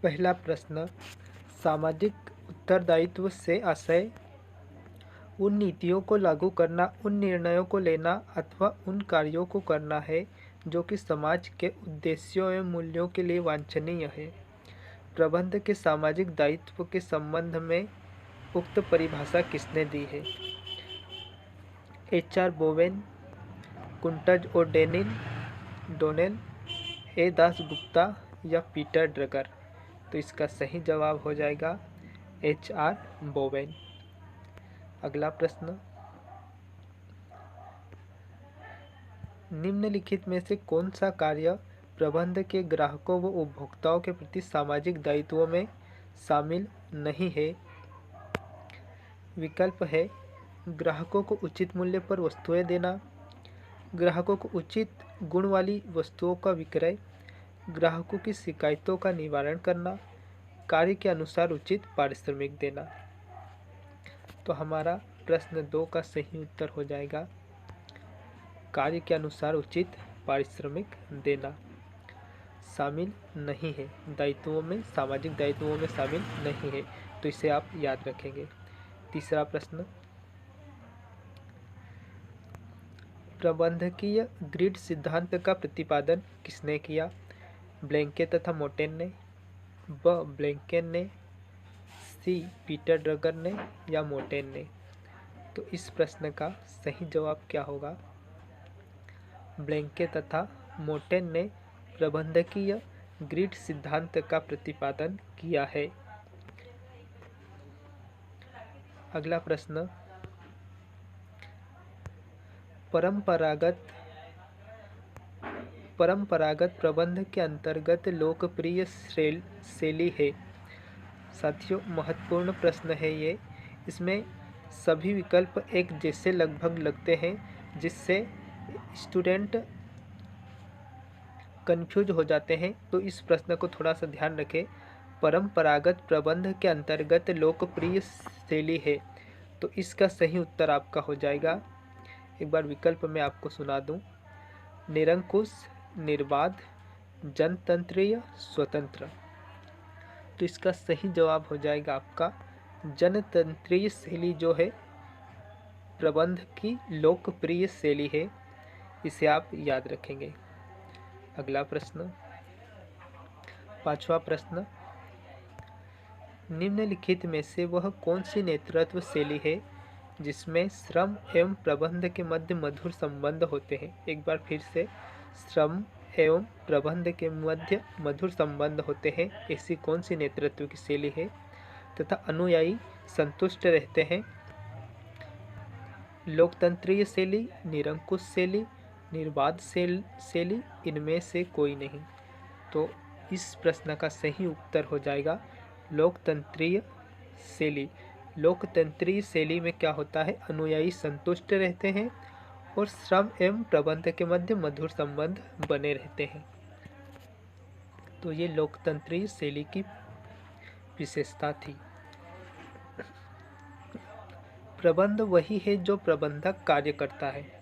पहला प्रश्न, सामाजिक उत्तरदायित्व से आशय उन नीतियों को लागू करना, उन निर्णयों को लेना अथवा उन कार्यों को करना है जो कि समाज के उद्देश्यों एवं मूल्यों के लिए वांछनीय है। प्रबंध के सामाजिक दायित्व के संबंध में उक्त परिभाषा किसने दी है? एच आर बोवेन, कुंटज ओ डोनेल, ए दास गुप्ता या पीटर ड्रगर? तो इसका सही जवाब हो जाएगा एच आर बोवेन। अगला प्रश्न, निम्नलिखित में से कौन सा कार्य प्रबंध के ग्राहकों व उपभोक्ताओं के प्रति सामाजिक दायित्वों में शामिल नहीं है? विकल्प है ग्राहकों को उचित मूल्य पर वस्तुएं देना, ग्राहकों को उचित गुण वाली वस्तुओं का विक्रय, ग्राहकों की शिकायतों का निवारण करना, कार्य के अनुसार उचित पारिश्रमिक देना। तो हमारा प्रश्न 2 का सही उत्तर हो जाएगा कार्य के अनुसार उचित पारिश्रमिक देना। शामिल नहीं है दायित्वों में, सामाजिक दायित्वों में शामिल नहीं है, तो इसे आप याद रखेंगे। तीसरा प्रश्न, प्रबंधकीय ग्रिड सिद्धांत का प्रतिपादन किसने किया? ब्लैंके तथा मोटेन ने, ब ब्लैंकेन ने, सी पीटर ड्रगर ने या मोटेन ने? तो इस प्रश्न का सही जवाब क्या होगा? ब्लैंके तथा मोटेन ने प्रबंधकीय ग्रिड सिद्धांत का प्रतिपादन किया है। अगला प्रश्न, परंपरागत प्रबंध के अंतर्गत लोकप्रिय शैली है। साथियों, महत्वपूर्ण प्रश्न है ये। इसमें सभी विकल्प एक जैसे लगभग लगते हैं, जिससे स्टूडेंट कंफ्यूज हो जाते हैं। तो इस प्रश्न को थोड़ा सा ध्यान रखें। परंपरागत प्रबंध के अंतर्गत लोकप्रिय शैली है, तो इसका सही उत्तर आपका हो जाएगा, एक बार विकल्प में आपको सुना दूं, निरंकुश, निर्बाध, जनतंत्रीय, स्वतंत्र। तो इसका सही जवाब हो जाएगा आपका जनतंत्रीय शैली जो है प्रबंध की लोकप्रिय शैली है, इसे आप याद रखेंगे। अगला प्रश्न, पांचवा प्रश्न, निम्नलिखित में से वह कौन सी नेतृत्व शैली है जिसमें श्रम एवं प्रबंध के मध्य मधुर संबंध होते हैं? एक बार फिर से, श्रम एवं प्रबंध के मध्य मधुर संबंध होते हैं, ऐसी कौन सी नेतृत्व की शैली है? तथा अनुयायी संतुष्ट रहते हैं? लोकतंत्रीय शैली, निरंकुश शैली, निर्बाध शैली, इनमें से कोई नहीं। तो इस प्रश्न का सही उत्तर हो जाएगा लोकतंत्रीय शैली। लोकतंत्रीय शैली में क्या होता है? अनुयायी संतुष्ट रहते हैं और श्रम एवं प्रबंध के मध्य मधुर संबंध बने रहते हैं। तो ये लोकतंत्रीय शैली की विशेषता थी। प्रबंध वही है जो प्रबंधक कार्य करता है।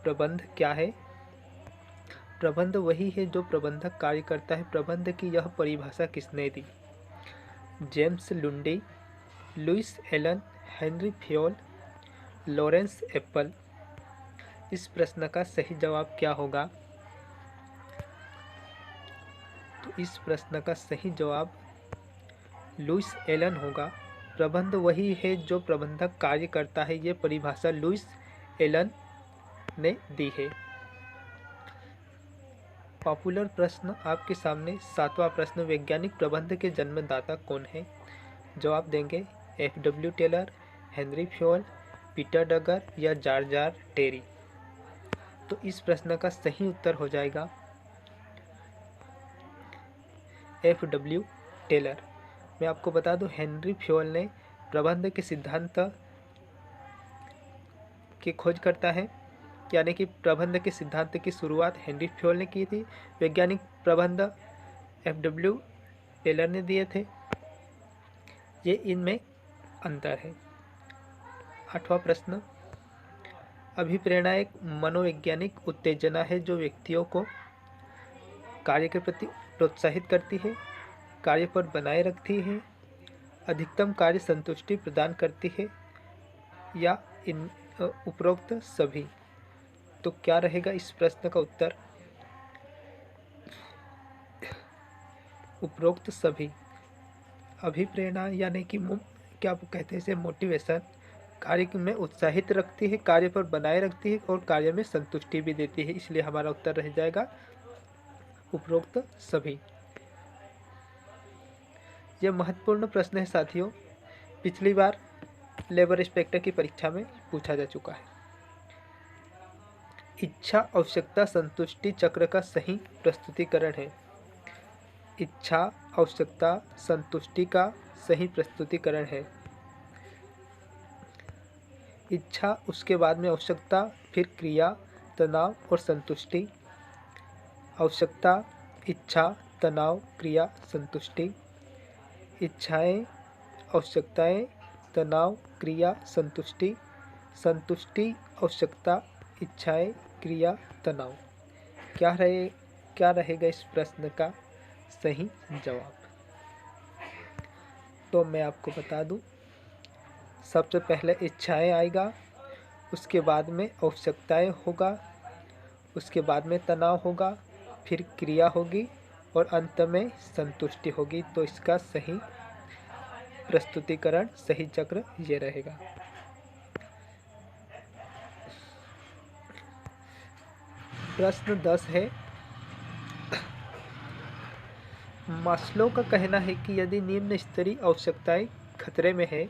प्रबंध क्या है? प्रबंध वही है जो प्रबंधक कार्य करता है। प्रबंध की यह परिभाषा किसने दी? James Lundy, Louis Allen, Henry Fayol, Lawrence Appley? इस प्रश्न का सही जवाब क्या होगा? तो इस प्रश्न का सही जवाब लुइस एलन होगा। प्रबंध वही है जो प्रबंधक कार्य करता है, ये परिभाषा लुइस एलन ने दी है। पॉपुलर प्रश्न आपके सामने, सातवां प्रश्न, वैज्ञानिक प्रबंध के जन्मदाता कौन है? जवाब देंगे F W. Taylor, Henri Fayol, Peter Drucker या जॉर्ज टेरी? तो इस प्रश्न का सही उत्तर हो जाएगा एफ.डब्ल्यू. टेलर। मैं आपको बता दूं, हेनरी फ्योल ने प्रबंध के सिद्धांत की खोज करता है, यानी कि प्रबंध के सिद्धांत की शुरुआत हेनरी फ्योल ने की थी। वैज्ञानिक प्रबंध एफ.डब्ल्यू. टेलर ने दिए थे। ये इनमें अंतर है। आठवां प्रश्न, अभिप्रेरणा एक मनोवैज्ञानिक उत्तेजना है जो व्यक्तियों को कार्य के प्रति प्रोत्साहित करती है। कार्य पर बनाए रखती है, अधिकतम कार्य संतुष्टि प्रदान करती है, या इन उपरोक्त सभी। तो क्या रहेगा इस प्रश्न का उत्तर? उपरोक्त सभी। अभिप्रेरणा यानी कि क्या कहते हैं इसे, मोटिवेशन, कार्य में उत्साहित रखती है, कार्य पर बनाए रखती है और कार्य में संतुष्टि भी देती है। इसलिए हमारा उत्तर रह जाएगा उपरोक्त सभी। यह महत्वपूर्ण प्रश्न है साथियों, पिछली बार लेबर इंस्पेक्टर की परीक्षा में पूछा जा चुका है। इच्छा आवश्यकता संतुष्टि चक्र का सही प्रस्तुतिकरण है। इच्छा आवश्यकता संतुष्टि का सही प्रस्तुतिकरण है। इच्छा, उसके बाद में आवश्यकता, फिर क्रिया, तनाव और संतुष्टि। आवश्यकता, इच्छा, तनाव, क्रिया, संतुष्टि। इच्छाएं, आवश्यकताएं, तनाव, क्रिया, संतुष्टि। संतुष्टि, आवश्यकता, इच्छाएं, क्रिया, तनाव। क्या रहेगा इस प्रश्न का सही जवाब? तो मैं आपको बता दूं, सबसे पहले इच्छाएं आएगा, उसके बाद में आवश्यकताएं होगा, उसके बाद में तनाव होगा, फिर क्रिया होगी और अंत में संतुष्टि होगी। तो इसका सही प्रस्तुतिकरण, सही चक्र ये रहेगा। प्रश्न 10 है, मास्लो का कहना है कि यदि निम्न स्तरीय आवश्यकताएं खतरे में है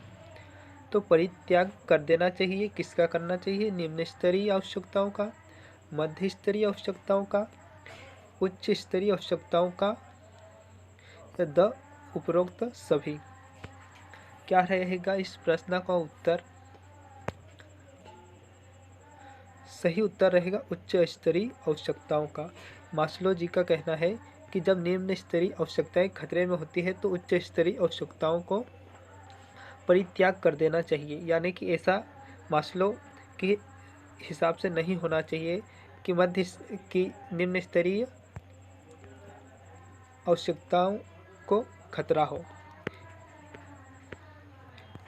तो परित्याग कर देना चाहिए। किसका करना चाहिए? निम्न स्तरीय आवश्यकताओं का, मध्य स्तरीय आवश्यकताओं का, उच्च स्तरीय आवश्यकताओं का, या द उपरोक्त सभी। क्या रहेगा इस प्रश्न का उत्तर? सही उत्तर रहेगा उच्च स्तरीय आवश्यकताओं का। मास्लो जी का कहना है कि जब निम्न स्तरीय आवश्यकताएं खतरे में होती है तो उच्च स्तरीय आवश्यकताओं को परित्याग कर देना चाहिए। यानी कि ऐसा मास्लो के हिसाब से नहीं होना चाहिए कि निम्न स्तरीय आवश्यकताओं को खतरा हो।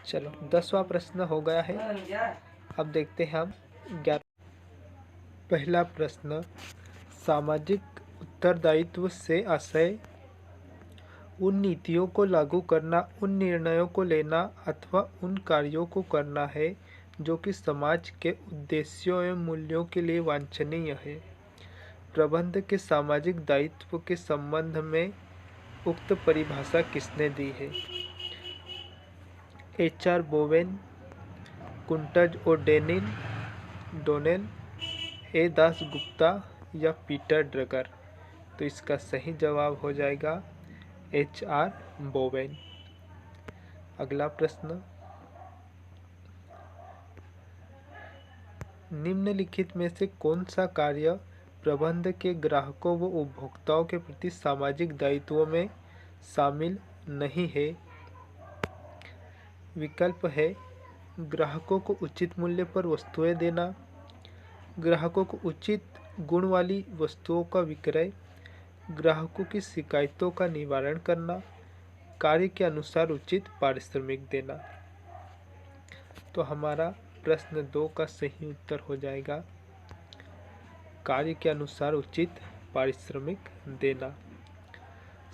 चलो 10वां प्रश्न हो गया है। अब देखते हैं हम 11। पहला प्रश्न, सामाजिक उत्तरदायित्व से आशय उन नीतियों को लागू करना, उन निर्णयों को लेना अथवा उन कार्यों को करना है जो कि समाज के उद्देश्यों एवं मूल्यों के लिए वांछनीय है। प्रबंध के सामाजिक दायित्व के संबंध में उक्त परिभाषा किसने दी है? HR बोवेन, कुंटज और डोनेल, ए दासगुप्ता या पीटर ड्रगर। तो इसका सही जवाब हो जाएगा HR बोवेन। अगला प्रश्न, निम्नलिखित में से कौन सा कार्य प्रबंध के ग्राहकों व उपभोक्ताओं के प्रति सामाजिक दायित्वों में शामिल नहीं है? विकल्प है, ग्राहकों को उचित मूल्य पर वस्तुएं देना, ग्राहकों को उचित गुण वाली वस्तुओं का विक्रय, ग्राहकों की शिकायतों का निवारण करना, कार्य के अनुसार उचित पारिश्रमिक देना। तो हमारा प्रश्न 2 का सही उत्तर हो जाएगा कार्य के अनुसार उचित पारिश्रमिक देना।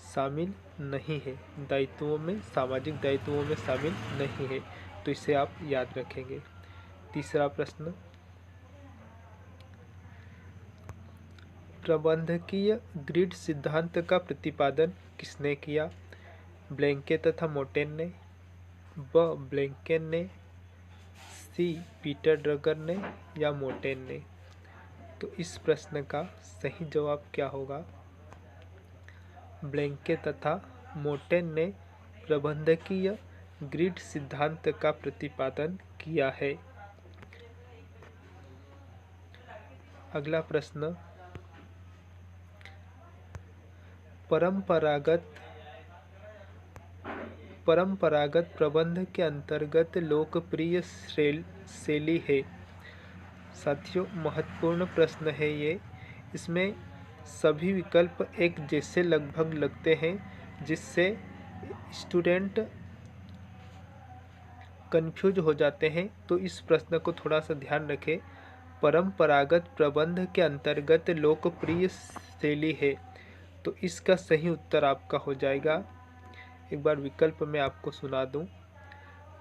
शामिल नहीं है दायित्वों में, सामाजिक दायित्वों में शामिल नहीं है। तो इसे आप याद रखेंगे। तीसरा प्रश्न, प्रबंधकीय ग्रिड सिद्धांत का प्रतिपादन किसने किया? ब्लैंके तथा मोटेन ने, ब ब्लैंकेन ने, सी पीटर ड्रगर ने या मोटेन ने। तो इस प्रश्न का सही जवाब क्या होगा? ब्लैंके तथा मोटेन ने प्रबंधकीय ग्रिड सिद्धांत का प्रतिपादन किया है। अगला प्रश्न, परंपरागत प्रबंध के अंतर्गत लोकप्रिय शैली है। साथियों महत्वपूर्ण प्रश्न है ये। इसमें सभी विकल्प एक जैसे लगभग लगते हैं, जिससे स्टूडेंट कंफ्यूज हो जाते हैं। तो इस प्रश्न को थोड़ा सा ध्यान रखें। परंपरागत प्रबंध के अंतर्गत लोकप्रिय शैली है, तो इसका सही उत्तर आपका हो जाएगा, एक बार विकल्प में आपको सुना दूं,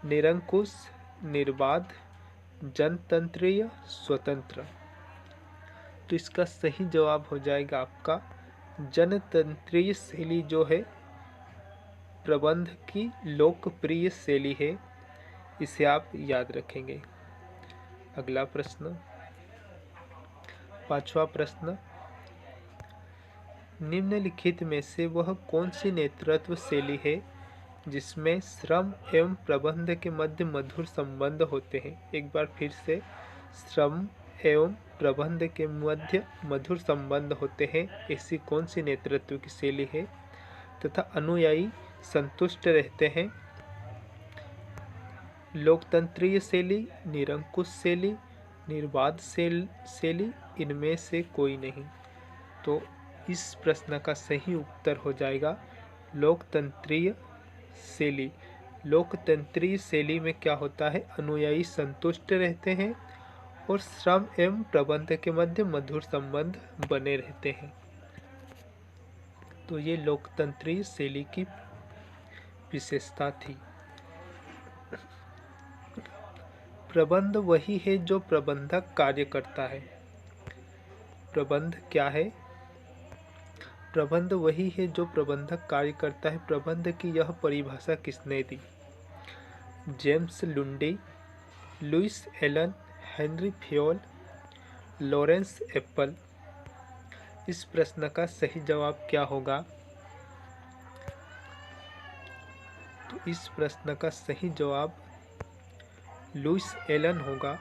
निरंकुश, निर्बाध, जनतंत्रीय, स्वतंत्र। तो इसका सही जवाब हो जाएगा आपका जनतंत्रीय शैली जो है प्रबंध की लोकप्रिय शैली है, इसे आप याद रखेंगे। अगला प्रश्न, पांचवा प्रश्न, निम्नलिखित में से वह कौन सी नेतृत्व शैली है जिसमें श्रम एवं प्रबंध के मध्य मधुर संबंध होते हैं। एक बार फिर से, श्रम एवं प्रबंध के मध्य मधुर संबंध होते हैं, ऐसी कौन सी नेतृत्व की शैली है तथा अनुयायी संतुष्ट रहते हैं। लोकतंत्रीय शैली, निरंकुश शैली, निर्बाध शैली, इनमें से कोई नहीं। तो इस प्रश्न का सही उत्तर हो जाएगा लोकतंत्रीय शैली। लोकतंत्रीय शैली में क्या होता है, अनुयायी संतुष्ट रहते हैं और श्रम एवं प्रबंध के मध्य मधुर संबंध बने रहते हैं। तो ये लोकतंत्रीय शैली की विशेषता थी। प्रबंध वही है जो प्रबंधक कार्य करता है। प्रबंध क्या है, प्रबंध वही है जो प्रबंधक कार्य करता है। प्रबंध की यह परिभाषा किसने दी, James Lundy, Louis Allen, Henry Fayol, Lawrence Appley. इस प्रश्न का सही जवाब क्या होगा, तो इस प्रश्न का सही जवाब लुइस एलन होगा।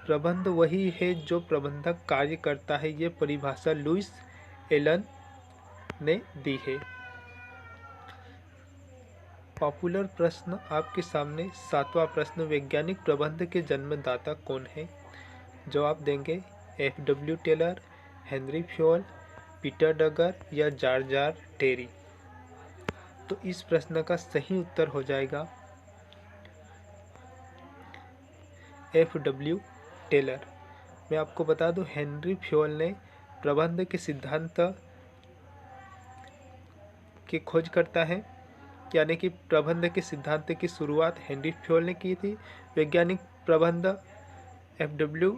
प्रबंध वही है जो प्रबंधक कार्य करता है, ये परिभाषा लुइस एलन ने दी है। पॉपुलर प्रश्न आपके सामने, सातवां प्रश्न, वैज्ञानिक प्रबंध के जन्मदाता कौन है। जवाब देंगे F W. Taylor, Henri Fayol, Peter Drucker या जॉर्ज टेरी। तो इस प्रश्न का सही उत्तर हो जाएगा एफ.डब्ल्यू. टेलर। मैं आपको बता दूं, हेनरी फ्योल ने प्रबंध के सिद्धांत की खोज करता है, यानी कि प्रबंध के सिद्धांत की शुरुआत हेनरी फ्योल ने की थी। वैज्ञानिक प्रबंध एफ.डब्ल्यू.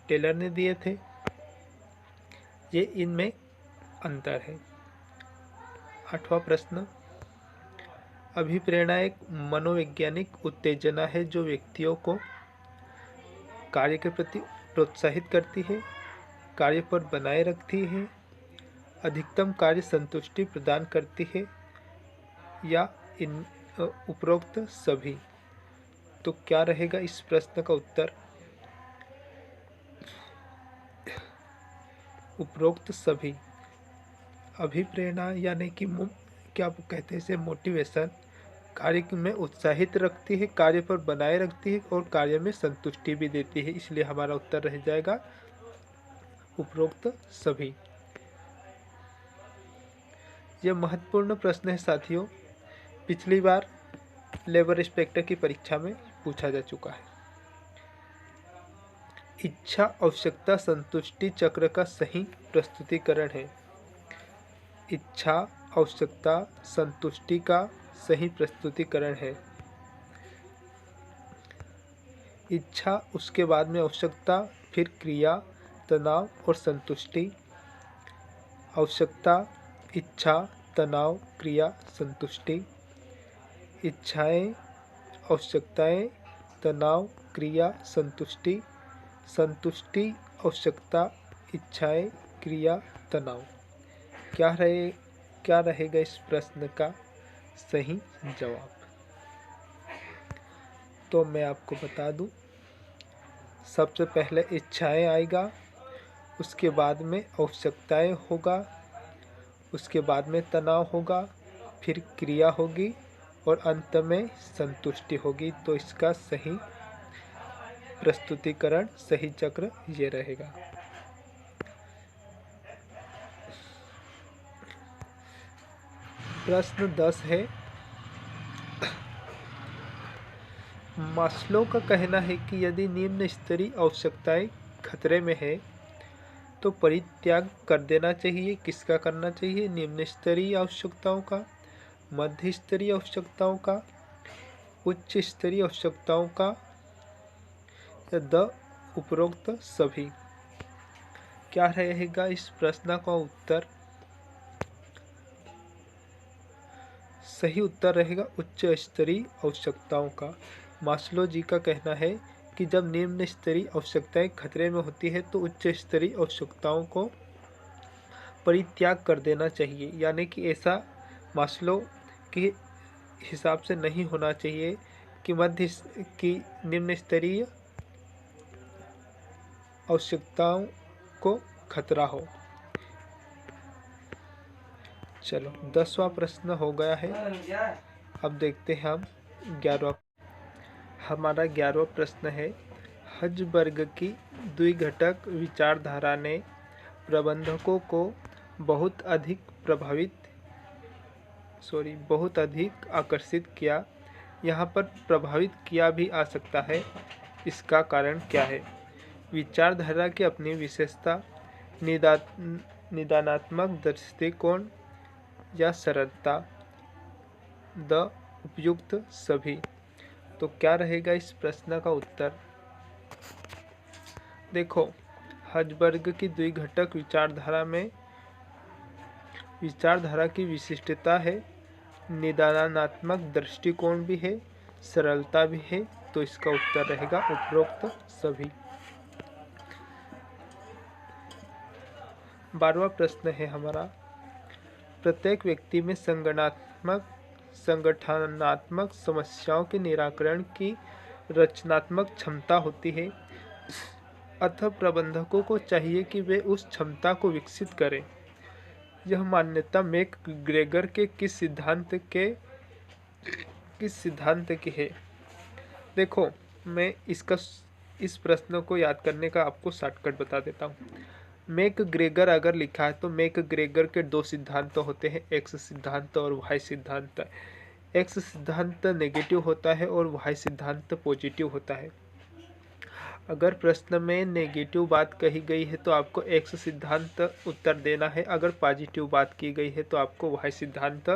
टेलर ने दिए थे। ये इनमें अंतर है। आठवां प्रश्न, अभिप्रेरणा एक मनोवैज्ञानिक उत्तेजना है जो व्यक्तियों को कार्य के प्रति प्रोत्साहित करती है, कार्य पर बनाए रखती है, अधिकतम कार्य संतुष्टि प्रदान करती है, या इन उपरोक्त सभी। तो क्या रहेगा इस प्रश्न का उत्तर, उपरोक्त सभी। अभिप्रेरणा यानी कि क्या कहते हैं इसे, मोटिवेशन, कार्य में उत्साहित रखती है, कार्य पर बनाए रखती है और कार्य में संतुष्टि भी देती है, इसलिए हमारा उत्तर रह जाएगा उपरोक्त सभी। यह महत्वपूर्ण प्रश्न है साथियों, पिछली बार लेबर इंस्पेक्टर की परीक्षा में पूछा जा चुका है। इच्छा आवश्यकता संतुष्टि चक्र का सही प्रस्तुतिकरण है। इच्छा आवश्यकता संतुष्टि का सही प्रस्तुतिकरण है। इच्छा, उसके बाद में आवश्यकता, फिर क्रिया, तनाव और संतुष्टि। आवश्यकता, इच्छा, तनाव, क्रिया, संतुष्टि। इच्छाएं, आवश्यकताएं, तनाव, क्रिया, संतुष्टि। संतुष्टि, आवश्यकता, इच्छाएं, क्रिया, तनाव। क्या रहेगा इस प्रश्न का सही जवाब। तो मैं आपको बता दूं, सबसे पहले इच्छाएं आएगा, उसके बाद में आवश्यकताएं होगा, उसके बाद में तनाव होगा, फिर क्रिया होगी और अंत में संतुष्टि होगी। तो इसका सही प्रस्तुतिकरण, सही चक्र ये रहेगा। प्रश्न 10 है, मास्लो का कहना है कि यदि निम्न स्तरीय आवश्यकताएं खतरे में है तो परित्याग कर देना चाहिए। किसका करना चाहिए? निम्न स्तरीय आवश्यकताओं का, मध्य स्तरीय आवश्यकताओं का, उच्च स्तरीय आवश्यकताओं का, या द उपरोक्त सभी। क्या रहेगा इस प्रश्न का उत्तर? सही उत्तर रहेगा उच्च स्तरीय आवश्यकताओं का। मास्लो जी का कहना है कि जब निम्न स्तरीय आवश्यकताएं खतरे में होती है तो उच्च स्तरीय आवश्यकताओं को परित्याग कर देना चाहिए। यानी कि ऐसा मास्लो के हिसाब से नहीं होना चाहिए कि मध्य की निम्न स्तरीय आवश्यकताओं को खतरा हो। चलो 10वां प्रश्न हो गया है। अब देखते हैं हम 11वां। हमारा 11वां प्रश्न है, हजबर्ग की द्विघटक विचारधारा ने प्रबंधकों को बहुत अधिक आकर्षित किया। यहाँ पर प्रभावित किया भी आ सकता है। इसका कारण क्या है? विचारधारा की अपनी विशेषता, निदानात्मक दृष्टिकोण या सरलता, द उपयुक्त सभी। तो क्या रहेगा इस प्रश्न का उत्तर? देखो, हजबर्ग की द्विघटक विचारधारा में विचारधारा की विशिष्टता है, निदानात्मक दृष्टिकोण भी है, सरलता भी है। तो इसका उत्तर रहेगा उपरोक्त सभी। 12वां प्रश्न है हमारा, प्रत्येक व्यक्ति में संगठनात्मक समस्याओं के निराकरण की रचनात्मक क्षमता होती है, अतः प्रबंधकों को चाहिए कि वे उस क्षमता को विकसित करें। यह मान्यता मैकग्रेगर के किस सिद्धांत की है? देखो, मैं इस प्रश्न को याद करने का आपको शॉर्टकट बता देता हूँ। मैकग्रेगर अगर लिखा है तो मैकग्रेगर के 2 सिद्धांत होते हैं, एक्स सिद्धांत और वाई सिद्धांत। एक्स सिद्धांत नेगेटिव होता है और वाई सिद्धांत पॉजिटिव होता है। अगर प्रश्न में नेगेटिव बात कही गई है तो आपको एक्स सिद्धांत उत्तर देना है, अगर पॉजिटिव बात की गई है तो आपको वाई सिद्धांत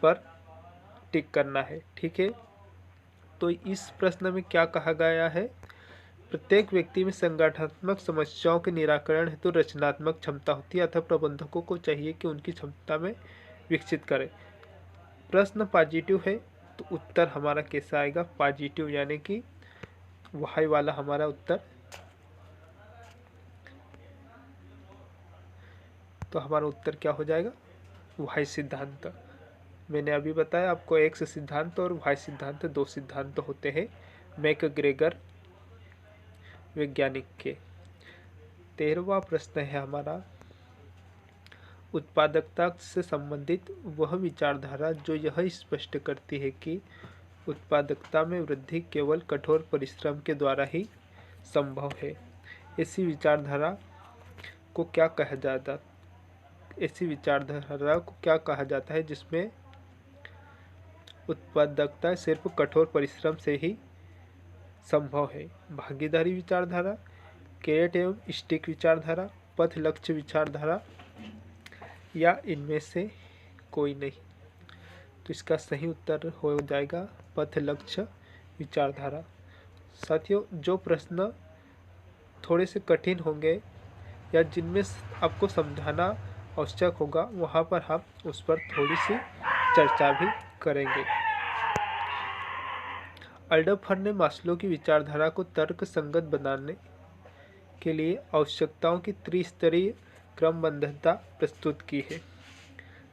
पर टिक करना है। ठीक है, तो इस प्रश्न में क्या कहा गया है? प्रत्येक व्यक्ति में संगठनात्मक समस्याओं के निराकरण हेतु रचनात्मक क्षमता होती है, अतः प्रबंधकों को चाहिए कि उनकी क्षमता में विकसित करें। प्रश्न पॉजिटिव है तो उत्तर हमारा कैसा आएगा? पॉजिटिव, यानी कि वाई वाला हमारा उत्तर। तो हमारा उत्तर क्या हो जाएगा? वाई सिद्धांत। मैंने अभी बताया आपको, एक्स सिद्धांत और वाई सिद्धांत 2 सिद्धांत होते हैं मैकग्रेगर वैज्ञानिक के। 13वां प्रश्न है हमारा, उत्पादकता से संबंधित वह विचारधारा जो यह स्पष्ट करती है कि उत्पादकता में वृद्धि केवल कठोर परिश्रम के द्वारा ही संभव है। ऐसी विचारधारा को क्या कहा जाता है जिसमें उत्पादकता सिर्फ कठोर परिश्रम से ही संभव है? भागीदारी विचारधारा, कैरेट एवं स्टिक विचारधारा, पथ लक्ष्य विचारधारा, या इनमें से कोई नहीं। तो इसका सही उत्तर हो जाएगा पथ लक्ष्य विचारधारा। साथियों, जो प्रश्न थोड़े से कठिन होंगे या जिनमें आपको समझाना आवश्यक होगा, वहाँ पर हम उस पर थोड़ी सी चर्चा भी करेंगे। अल्डोफर ने मास्लो की विचारधारा को तर्क संगत बनाने के लिए आवश्यकताओं की त्रिस्तरीय क्रमबद्धता प्रस्तुत की है।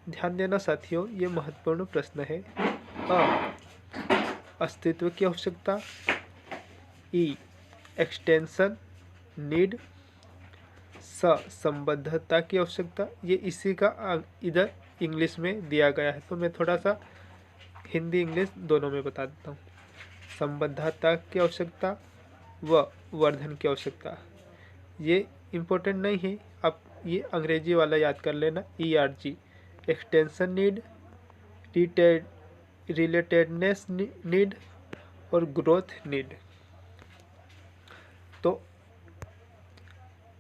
ध्यान देना साथियों, ये महत्वपूर्ण प्रश्न है। अस्तित्व की आवश्यकता, ई एक्सटेंशन नीड, संबद्धता की आवश्यकता। ये इसी का इधर इंग्लिश में दिया गया है, तो मैं थोड़ा सा हिंदी इंग्लिश दोनों में बता देता हूँ। संबद्धता की आवश्यकता व वर्धन की आवश्यकता, ये इम्पोर्टेंट नहीं है, आप ये अंग्रेजी वाला याद कर लेना, ERG extension need relatedness need और ग्रोथ नीड। तो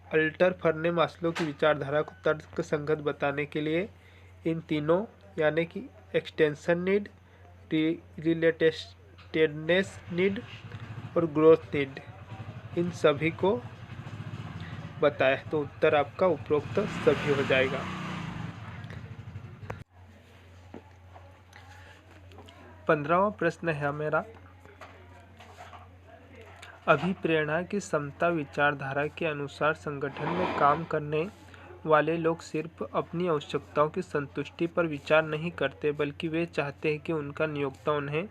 अल्टर फर्ने मास्लो की विचारधारा को तर्क संगत बताने के लिए इन तीनों यानी कि एक्सटेंशन नीड, रिलेटेडनेस नीड और ग्रोथ नीड, इन सभी को बताया। तो उत्तर आपका उपरोक्त सभी हो जाएगा। पंद्रहवां प्रश्न है मेरा, अभिप्रेरणा की समता विचारधारा के अनुसार संगठन में काम करने वाले लोग सिर्फ अपनी आवश्यकताओं की संतुष्टि पर विचार नहीं करते, बल्कि वे चाहते हैं कि उनका नियोक्ता उन्हें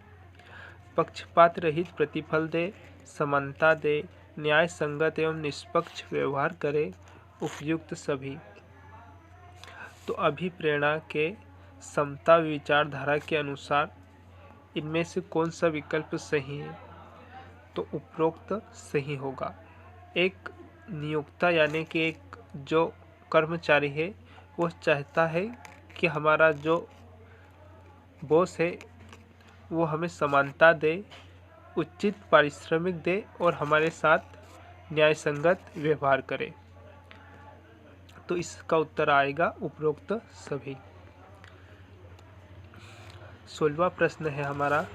पक्षपात रहित प्रतिफल दे, समानता दे, न्याय संगत एवं निष्पक्ष व्यवहार करे। उपयुक्त सभी। तो अभिप्रेरणा के समता विचारधारा के अनुसार इनमें से कौन सा विकल्प सही है? तो उपरोक्त सही होगा। एक नियोक्ता यानी कि एक जो कर्मचारी है वो चाहता है कि हमारा जो बॉस है वो हमें समानता दे, उचित पारिश्रमिक दे और हमारे साथ न्यायसंगत व्यवहार करे। तो इसका उत्तर आएगा उपरोक्त सभी। 16वां प्रश्न है हमारा,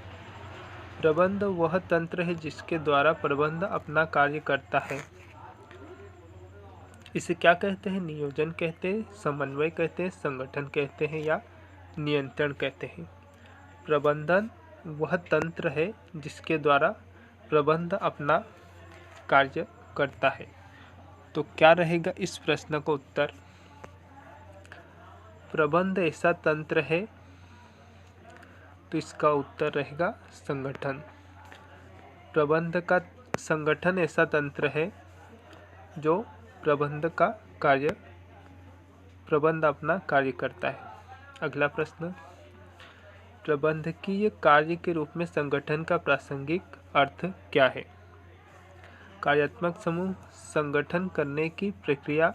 प्रबंध वह तंत्र है जिसके द्वारा प्रबंध अपना कार्य करता है। इसे क्या कहते हैं? नियोजन कहते हैं, समन्वय कहते हैं, संगठन कहते हैं या नियंत्रण कहते हैं। प्रबंधन वह तंत्र है जिसके द्वारा प्रबंध अपना कार्य करता है। तो क्या रहेगा इस प्रश्न का उत्तर? प्रबंध ऐसा तंत्र है, तो इसका उत्तर रहेगा संगठन। प्रबंध का संगठन ऐसा तंत्र है जो प्रबंध अपना कार्य करता है। अगला प्रश्न, प्रबंधकीय कार्य के रूप में संगठन का प्रासंगिक अर्थ क्या है? कार्यात्मक समूह, संगठन करने की प्रक्रिया,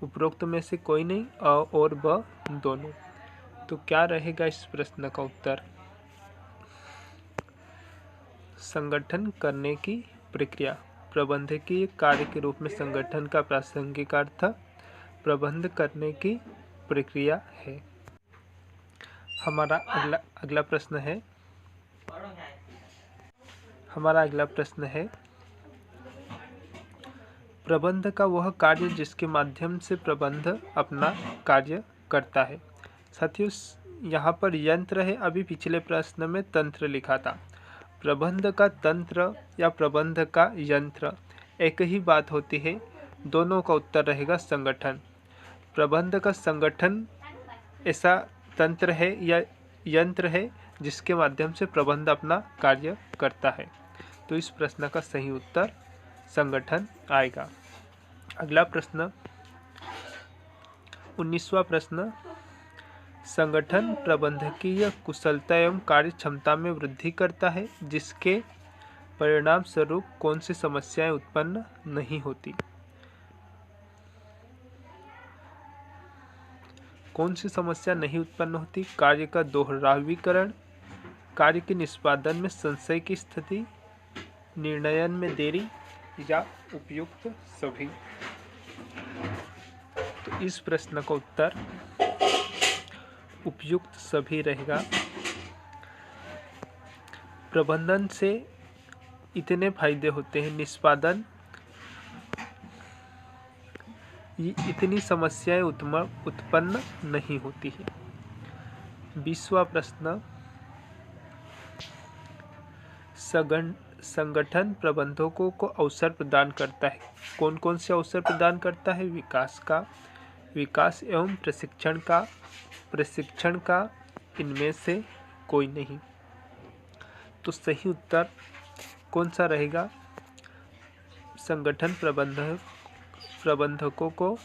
उपरोक्त में से कोई नहीं, अ और ब दोनों। तो क्या रहेगा इस प्रश्न का उत्तर? संगठन करने की प्रक्रिया। प्रबंधकीय कार्य के रूप में संगठन का प्रासंगिक अर्थ प्रबंध करने की प्रक्रिया है। हमारा अगला प्रश्न है प्रबंध का वह कार्य जिसके माध्यम से प्रबंध अपना कार्य करता है। साथियों, यहाँ पर यंत्र है, अभी पिछले प्रश्न में तंत्र लिखा था। प्रबंध का तंत्र या प्रबंध का यंत्र एक ही बात होती है, दोनों का उत्तर रहेगा संगठन। प्रबंध का संगठन ऐसा तंत्र है या यंत्र है जिसके माध्यम से प्रबंध अपना कार्य करता है। तो इस प्रश्न का सही उत्तर संगठन आएगा। अगला प्रश्न 19वां प्रश्न, संगठन प्रबंधकीय कुशलता एवं कार्य क्षमता में वृद्धि करता है जिसके परिणाम स्वरूप कौन सी समस्याएं उत्पन्न नहीं होती? कौन सी समस्या नहीं उत्पन्न होती? कार्य का दोहरावीकरण, कार्य के निष्पादन में संशय की स्थिति, निर्णयन में देरी या उपयुक्त सभी। तो इस प्रश्न का उत्तर उपयुक्त सभी रहेगा। प्रबंधन से इतने फायदे होते हैं, निष्पादन इतनी समस्याएं उत्पन्न नहीं होती है। 20वां प्रश्न, संगठन प्रबंधकों को अवसर प्रदान करता है। कौन कौन से अवसर प्रदान करता है? विकास एवं प्रशिक्षण का इनमें से कोई नहीं। तो सही उत्तर कौन सा रहेगा? संगठन प्रबंधकों को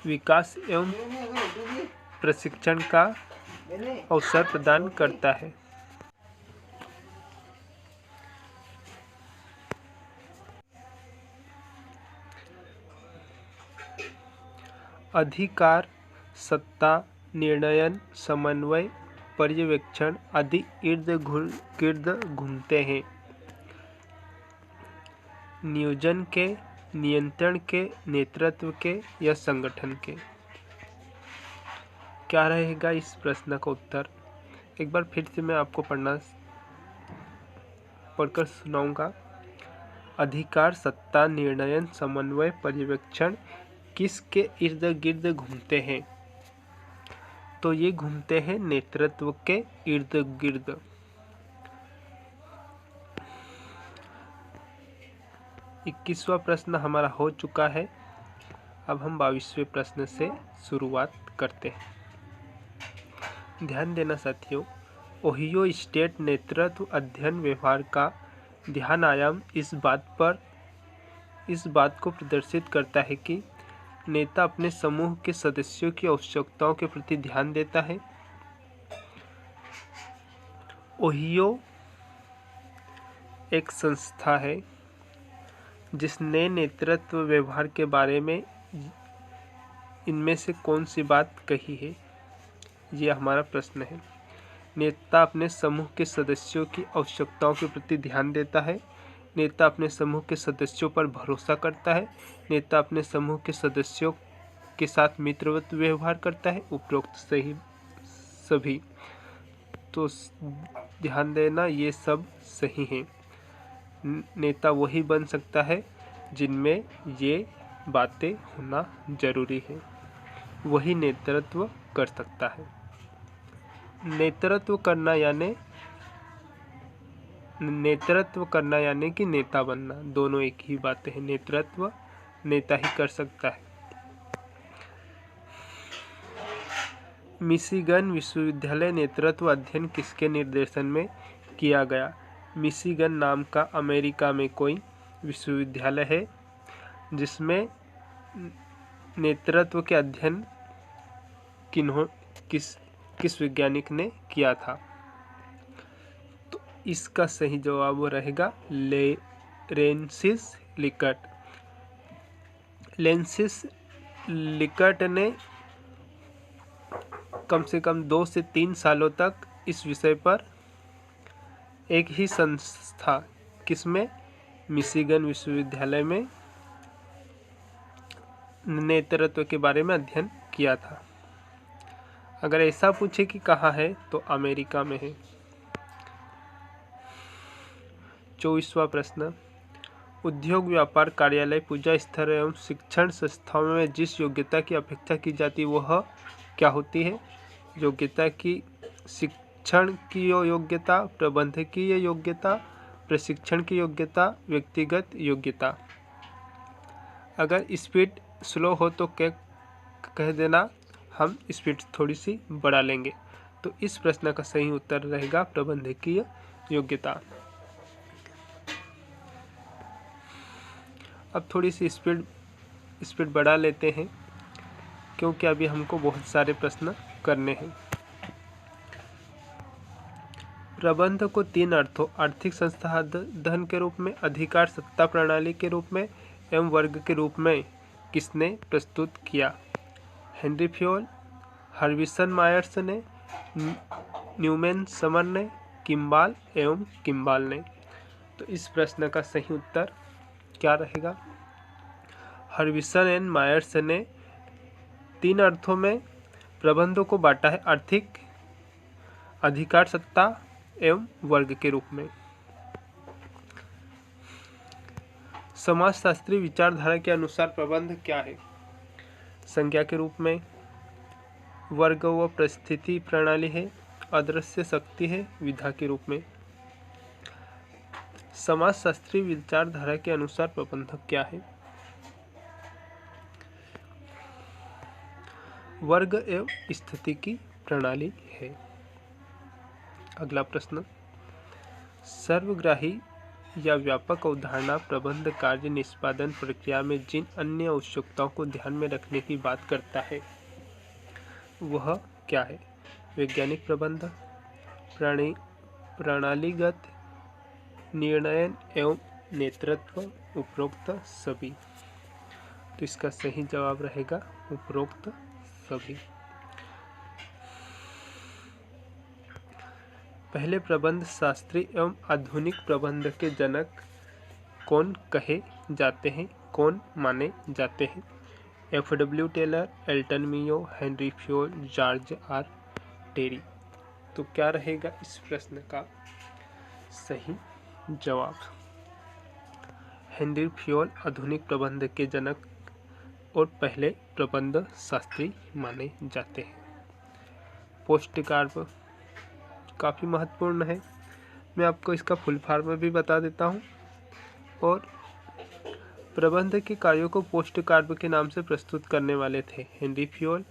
विकास एवं प्रशिक्षण का अवसर प्रदान करता है। अधिकार, सत्ता, निर्णयन, समन्वय, पर्यवेक्षण आदि इर्द गिर्द घूमते हैं। नियोजन के, नियंत्रण के, नेतृत्व के या संगठन के। क्या रहेगा इस प्रश्न का उत्तर? एक बार फिर से मैं आपको पढ़कर सुनाऊंगा। अधिकार, सत्ता, निर्णयन, समन्वय, पर्यवेक्षण किसके इर्द गिर्द घूमते हैं? तो ये घूमते हैं नेतृत्व के इर्द गिर्द। 21वां प्रश्न हमारा हो चुका है। अब हम 22वें प्रश्न से शुरुआत करते हैं। ध्यान देना साथियों, ओहियो स्टेट नेतृत्व अध्ययन व्यवहार का ध्यान आयाम इस बात को प्रदर्शित करता है कि नेता अपने समूह के सदस्यों की आवश्यकताओं के प्रति ध्यान देता है। ओहियो एक संस्था है जिसने नेतृत्व व्यवहार के बारे में इनमें से कौन सी बात कही है? ये हमारा प्रश्न है। नेता अपने समूह के सदस्यों की आवश्यकताओं के प्रति ध्यान देता है। नेता अपने समूह के सदस्यों पर भरोसा करता है। नेता अपने समूह के सदस्यों के साथ मित्रवत व्यवहार करता है। उपरोक्त सभी तो ध्यान देना, ये सब सही है। नेता वही बन सकता है जिनमें ये बातें होना जरूरी है, वही नेतृत्व कर सकता है। नेतृत्व करना यानी कि नेता बनना, दोनों एक ही बातें हैं। नेतृत्व नेता ही कर सकता है। मिशिगन विश्वविद्यालय नेतृत्व अध्ययन किसके निर्देशन में किया गया? मिशिगन नाम का अमेरिका में कोई विश्वविद्यालय है जिसमें नेतृत्व के अध्ययन किस वैज्ञानिक ने किया था? तो इसका सही जवाब रहेगा लेंसिस लिकर्ट। लेंसिस लिकर्ट ने कम से कम 2 से 3 सालों तक इस विषय पर एक ही संस्था, किसमें? मिशिगन विश्वविद्यालय में नेतृत्व के बारे में अध्ययन किया था। अगर ऐसा पूछे कि कहाँ है, तो अमेरिका में है। 24वां प्रश्न, उद्योग, व्यापार, कार्यालय, पूजा स्थल एवं शिक्षण संस्थाओं में जिस योग्यता की अपेक्षा की जाती है वह क्या होती है? योग्यता की शिक्षण की योग्यता, प्रबंधकीय योग्यता, प्रशिक्षण की योग्यता, व्यक्तिगत योग्यता। अगर स्पीड स्लो हो तो क्या कह देना, हम स्पीड थोड़ी सी बढ़ा लेंगे। तो इस प्रश्न का सही उत्तर रहेगा प्रबंधकीय योग्यता। अब थोड़ी सी स्पीड बढ़ा लेते हैं क्योंकि अभी हमको बहुत सारे प्रश्न करने हैं। प्रबंध को 3 अर्थों, आर्थिक संसाधन के रूप में, अधिकार सत्ता प्रणाली के रूप में एवं वर्ग के रूप में किसने प्रस्तुत किया? हेनरी फ्योल, हर्विसन मायर्स ने, न्यूमैन समर ने, किम्बाल एवं किम्बाल ने। तो इस प्रश्न का सही उत्तर क्या रहेगा? हर्विसन एंड मायर्स ने 3 अर्थों में प्रबंधों को बांटा है, आर्थिक, अधिकार सत्ता एवं वर्ग के रूप में। समाजशास्त्री विचारधारा के अनुसार प्रबंध क्या है? संज्ञा के रूप में, वर्ग व परिस्थिति प्रणाली है, अदृश्य शक्ति है, विधा के रूप में। समाजशास्त्री विचारधारा के अनुसार प्रबंध क्या है? वर्ग एवं स्थिति की प्रणाली है। अगला प्रश्न, सर्वग्राही या व्यापक अवधारणा प्रबंध कार्य निष्पादन प्रक्रिया में जिन अन्य आवश्यकताओं को ध्यान में रखने की बात करता है वह क्या है? वैज्ञानिक प्रबंध, प्रणालीगत, निर्णय एवं नेतृत्व, उपरोक्त सभी। तो इसका सही जवाब रहेगा उपरोक्त सभी। पहले प्रबंध शास्त्री एवं आधुनिक प्रबंध के जनक कौन कहे जाते हैं, कौन माने जाते हैं? F.W. Taylor, Elton Mayo, Henry Fayol, George R Terry. तो क्या रहेगा इस प्रश्न का सही जवाब? हेनरी फ्योल आधुनिक प्रबंध के जनक और पहले प्रबंध शास्त्री माने जाते हैं। पोस्ट कार्ब काफ़ी महत्वपूर्ण है, मैं आपको इसका फुल फॉर्म भी बता देता हूँ। और प्रबंध के कार्यों को पोस्ट कार्ब के नाम से प्रस्तुत करने वाले थे Henry Fayol,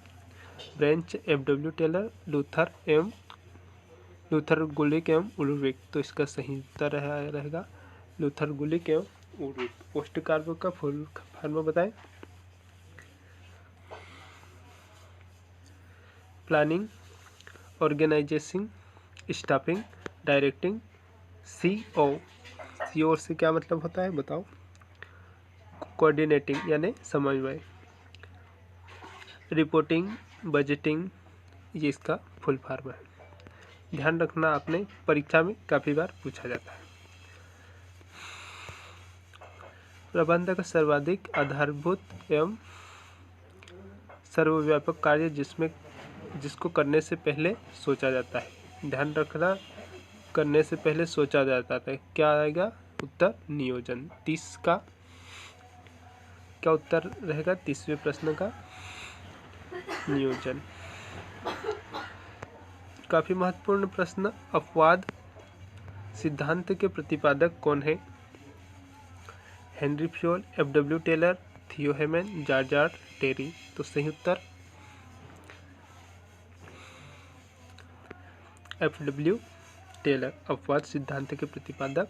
Brech, F.W. Taylor, Luther Gulick एवं उलरिक। तो इसका सही उत्तर रहेगा लूथर गुलिक एवं उलरिक। पोस्ट कार्ब का फुल फॉर्म बताएं? Planning, organisation, staffing, directing, CO से क्या मतलब होता है बताओ? कोऑर्डिनेटिंग यानी समन्वय, रिपोर्टिंग, बजटिंग, ये इसका फुल फॉर्म है। ध्यान रखना, आपने परीक्षा में काफ़ी बार पूछा जाता है। प्रबंध का सर्वाधिक आधारभूत एवं सर्वव्यापक कार्य जिसको करने से पहले सोचा जाता है। ध्यान रखना, करने से पहले सोचा जाता है। क्या आएगा उत्तर? नियोजन। 30 का क्या उत्तर रहेगा 30वें प्रश्न का? नियोजन। काफी महत्वपूर्ण प्रश्न, अपवाद सिद्धांत के प्रतिपादक कौन है? Henry Fayol, F.W. टेलर, थियो हेमन, जॉर्ज आर टेरी। तो सही उत्तर F.W. टेलर। अपवाद सिद्धांत के प्रतिपादक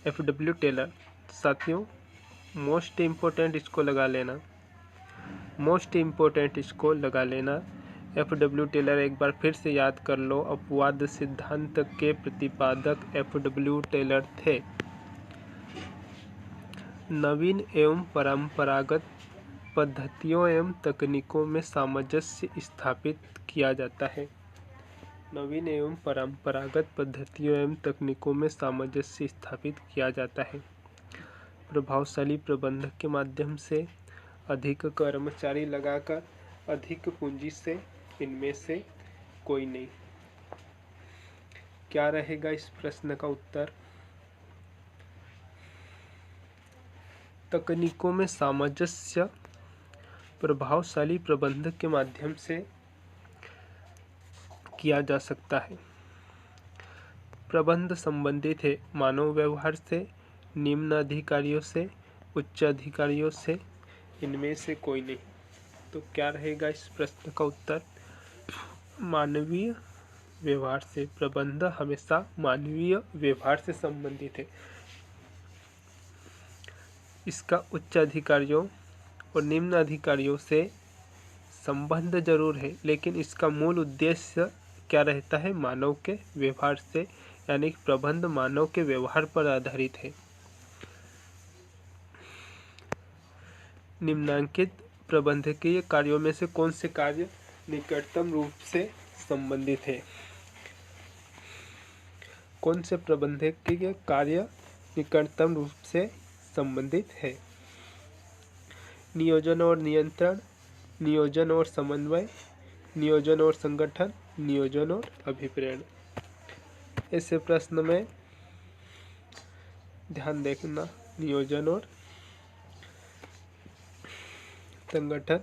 F.W. टेलर। साथियों, मोस्ट इम्पोर्टेंट इसको लगा लेना, मोस्ट इम्पोर्टेंट इसको लगा लेना। F.W. टेलर एक बार फिर से याद कर लो, अपवाद सिद्धांत के प्रतिपादक F.W. टेलर थे। नवीन एवं परंपरागत पद्धतियों एवं तकनीकों में सामंजस्य स्थापित किया जाता है। नवीन एवं परंपरागत पद्धतियों एवं तकनीकों में सामंजस्य स्थापित किया जाता है। प्रभावशाली प्रबंधक के माध्यम से अधिक कर्मचारी लगाकर अधिक पूंजी से इनमें से कोई नहीं। क्या रहेगा इस प्रश्न का उत्तर? तकनीकों में सामंजस्य प्रभावशाली प्रबंधक के माध्यम से किया जा सकता है। प्रबंध संबंधित है मानव व्यवहार से, निम्न अधिकारियों से, उच्च अधिकारियों से, इनमें से कोई नहीं। तो क्या रहेगा इस प्रश्न का उत्तर? मानवीय व्यवहार से। प्रबंध हमेशा मानवीय व्यवहार से संबंधित है। इसका उच्च अधिकारियों और निम्न अधिकारियों से संबंध जरूर है, लेकिन इसका मूल उद्देश्य क्या रहता है? मानव के व्यवहार से, यानी प्रबंध मानव के व्यवहार पर आधारित है। निम्नांकित प्रबंधकीय कार्यों में से कौन से कार्य निकटतम रूप से संबंधित है? कौन से प्रबंधकीय कार्य निकटतम रूप से संबंधित है? नियोजन और नियंत्रण, नियोजन और समन्वय, नियोजन और संगठन, नियोजन और अभिप्रेरण। ऐसे प्रश्न में ध्यान देखना, नियोजन और संगठन,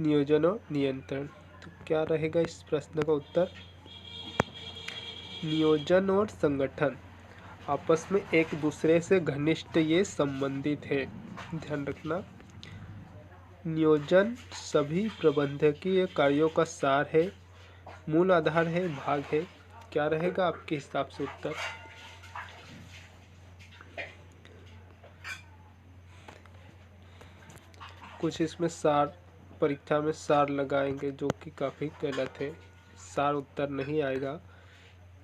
नियोजन और नियंत्रण। तो क्या रहेगा इस प्रश्न का उत्तर? नियोजन और संगठन आपस में एक दूसरे से घनिष्ठ ये संबंधित है। ध्यान रखना, नियोजन सभी प्रबंधकीय कार्यों का सार है, मूल आधार है, भाग है। क्या रहेगा आपके हिसाब से उत्तर? कुछ इसमें सार, परीक्षा में सार लगाएंगे जो कि काफ़ी गलत है, सार उत्तर नहीं आएगा।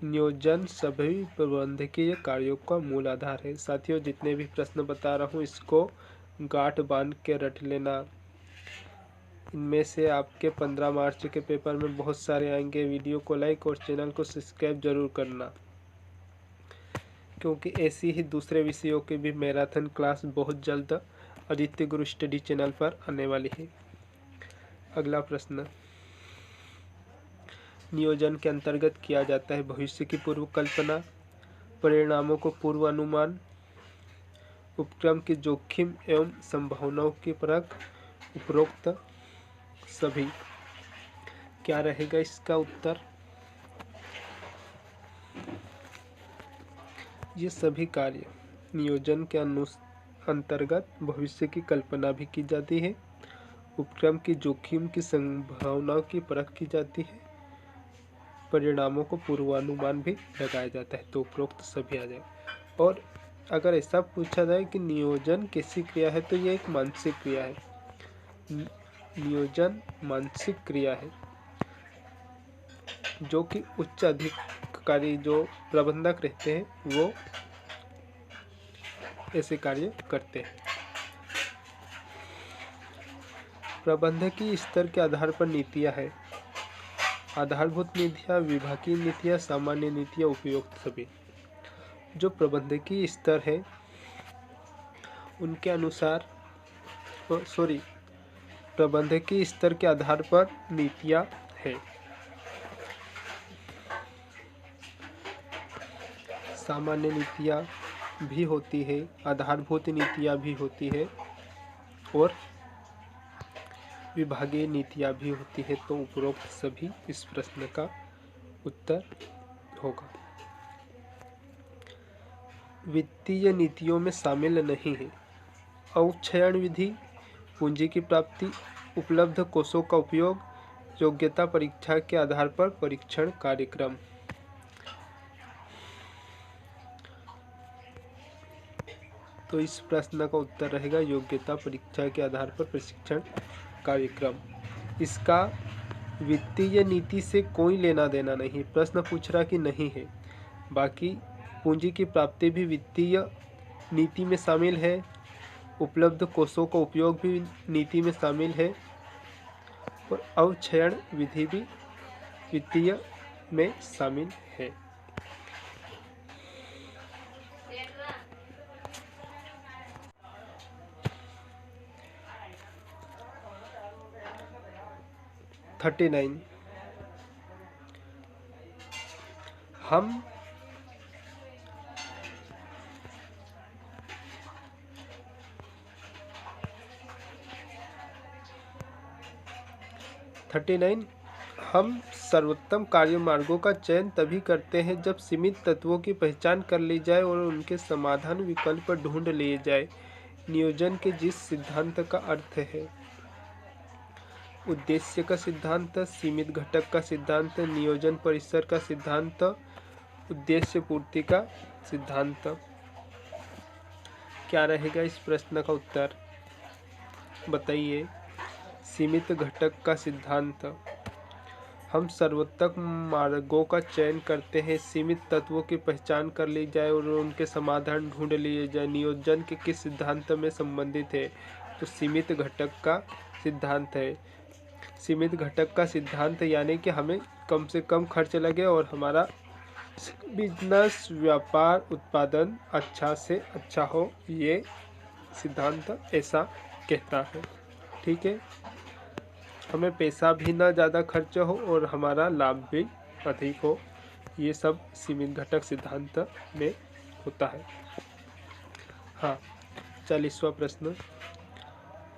नियोजन सभी प्रबंधकीय कार्यों का मूल आधार है। साथियों, जितने भी प्रश्न बता रहा हूँ इसको गांठ बांध के रट लेना। इनमें से आपके 15 मार्च के पेपर में बहुत सारे आएंगे। वीडियो को लाइक और चैनल को सब्सक्राइब जरूर करना, क्योंकि ऐसी ही दूसरे विषयों की भी मैराथन क्लास बहुत जल्द आदित्य गुरु स्टडी चैनल पर आने वाली है। अगला प्रश्न, नियोजन के अंतर्गत किया जाता है भविष्य की पूर्व कल्पना, परिणामों को पूर्व अनुमान, उपक्रम की जोखिम एवं संभावनाओं की परख, उपरोक्त सभी। क्या रहेगा इसका उत्तर? ये सभी कार्य नियोजन के अंतर्गत भविष्य की कल्पना भी की जाती है, उपक्रम की जोखिम की संभावनाओं की परख की जाती है, परिणामों को पूर्वानुमान भी लगाया जाता है। तो उपरोक्त सभी आ जाए। और अगर ऐसा पूछा जाए कि नियोजन कैसी क्रिया है, तो ये एक मानसिक क्रिया है। नियोजन मानसिक क्रिया है जो कि उच्च अधिकारी जो प्रबंधक रहते हैं वो ऐसे कार्य करते हैं। प्रबंधकीय स्तर के आधार पर नीतियां है, आधारभूत नीतियां, विभागीय नीतियां, सामान्य नीतियां, उपयुक्त सभी। जो प्रबंधकीय स्तर है उनके अनुसार प्रबंधकीय स्तर के आधार पर नीतियां है। सामान्य नीतियां भी होती है, आधारभूत नीतियां भी होती है और विभागीय नीतियां भी होती है। तो उपरोक्त सभी इस प्रश्न का उत्तर होगा। वित्तीय नीतियों में शामिल नहीं है अवक्षयण विधि, पूंजी की प्राप्ति, उपलब्ध कोषों का उपयोग, योग्यता परीक्षा के आधार पर परीक्षण कार्यक्रम। तो इस प्रश्न का उत्तर रहेगा योग्यता परीक्षा के आधार पर प्रशिक्षण कार्यक्रम। इसका वित्तीय नीति से कोई लेना देना नहीं। प्रश्न पूछ रहा कि नहीं है। बाकी पूंजी की प्राप्ति भी वित्तीय नीति में शामिल है, उपलब्ध कोषों का उपयोग भी नीति में शामिल है और अवक्षयण विधि भी वित्तीय में शामिल है। हम 39 हम सर्वोत्तम कार्य मार्गों का चयन तभी करते हैं जब सीमित तत्वों की पहचान कर ली जाए और उनके समाधान विकल्प ढूंढ लिए जाए। नियोजन के जिस सिद्धांत का अर्थ है उद्देश्य का सिद्धांत, सीमित घटक का सिद्धांत, नियोजन परिसर का सिद्धांत, उद्देश्य पूर्ति का सिद्धांत। क्या रहेगा इस प्रश्न का उत्तर? बताइए। सीमित घटक का सिद्धांत, हम सर्वोत्तम मार्गों का चयन करते हैं, सीमित तत्वों की पहचान कर ली जाए और उनके समाधान ढूंढ लिए जाए। नियोजन के किस सिद्धांत में संबंधित है? तो सीमित घटक का सिद्धांत है। सीमित घटक का सिद्धांत यानी कि हमें कम से कम खर्च लगे और हमारा बिजनेस, व्यापार, उत्पादन अच्छा से अच्छा हो, ये सिद्धांत ऐसा कहता है। ठीक है, हमें पैसा भी ना ज़्यादा खर्च हो और हमारा लाभ भी अधिक हो, ये सब सीमित घटक सिद्धांत में होता है। हाँ, 40वां प्रश्न,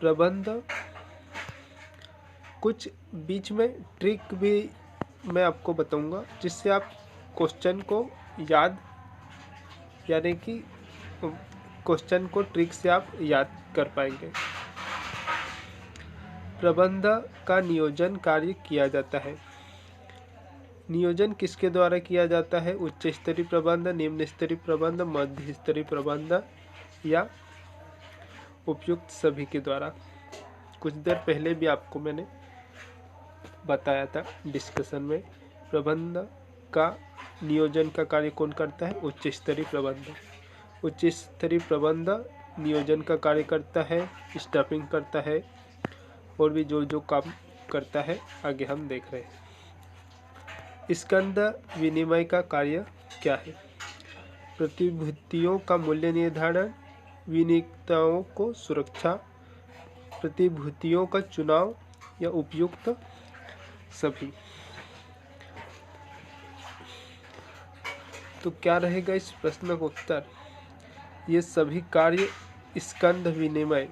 प्रबंध कुछ बीच में ट्रिक भी मैं आपको बताऊंगा जिससे आप क्वेश्चन को याद, यानी कि क्वेश्चन को ट्रिक से आप याद कर पाएंगे। प्रबंध का नियोजन कार्य किया जाता है। नियोजन किसके द्वारा किया जाता है? उच्च स्तरीय प्रबंध, निम्न स्तरीय प्रबंध, मध्य स्तरीय प्रबंध या उपयुक्त सभी के द्वारा। कुछ देर पहले भी आपको मैंने बताया था डिस्कशन में, प्रबंध का नियोजन का कार्य कौन करता है? उच्च स्तरीय प्रबंध। उच्च स्तरीय प्रबंध नियोजन का कार्य करता है, स्टाफिंग करता है, और भी जो जो काम करता है आगे हम देख रहे हैं। स्कंध विनिमय का कार्य क्या है? प्रतिभूतियों का मूल्य निर्धारण, विनियोक्ताओं को सुरक्षा, प्रतिभूतियों का चुनाव या उपयुक्त सभी। तो क्या रहेगा इस प्रश्न का उत्तर? ये सभी कार्य स्कंध विनिमय,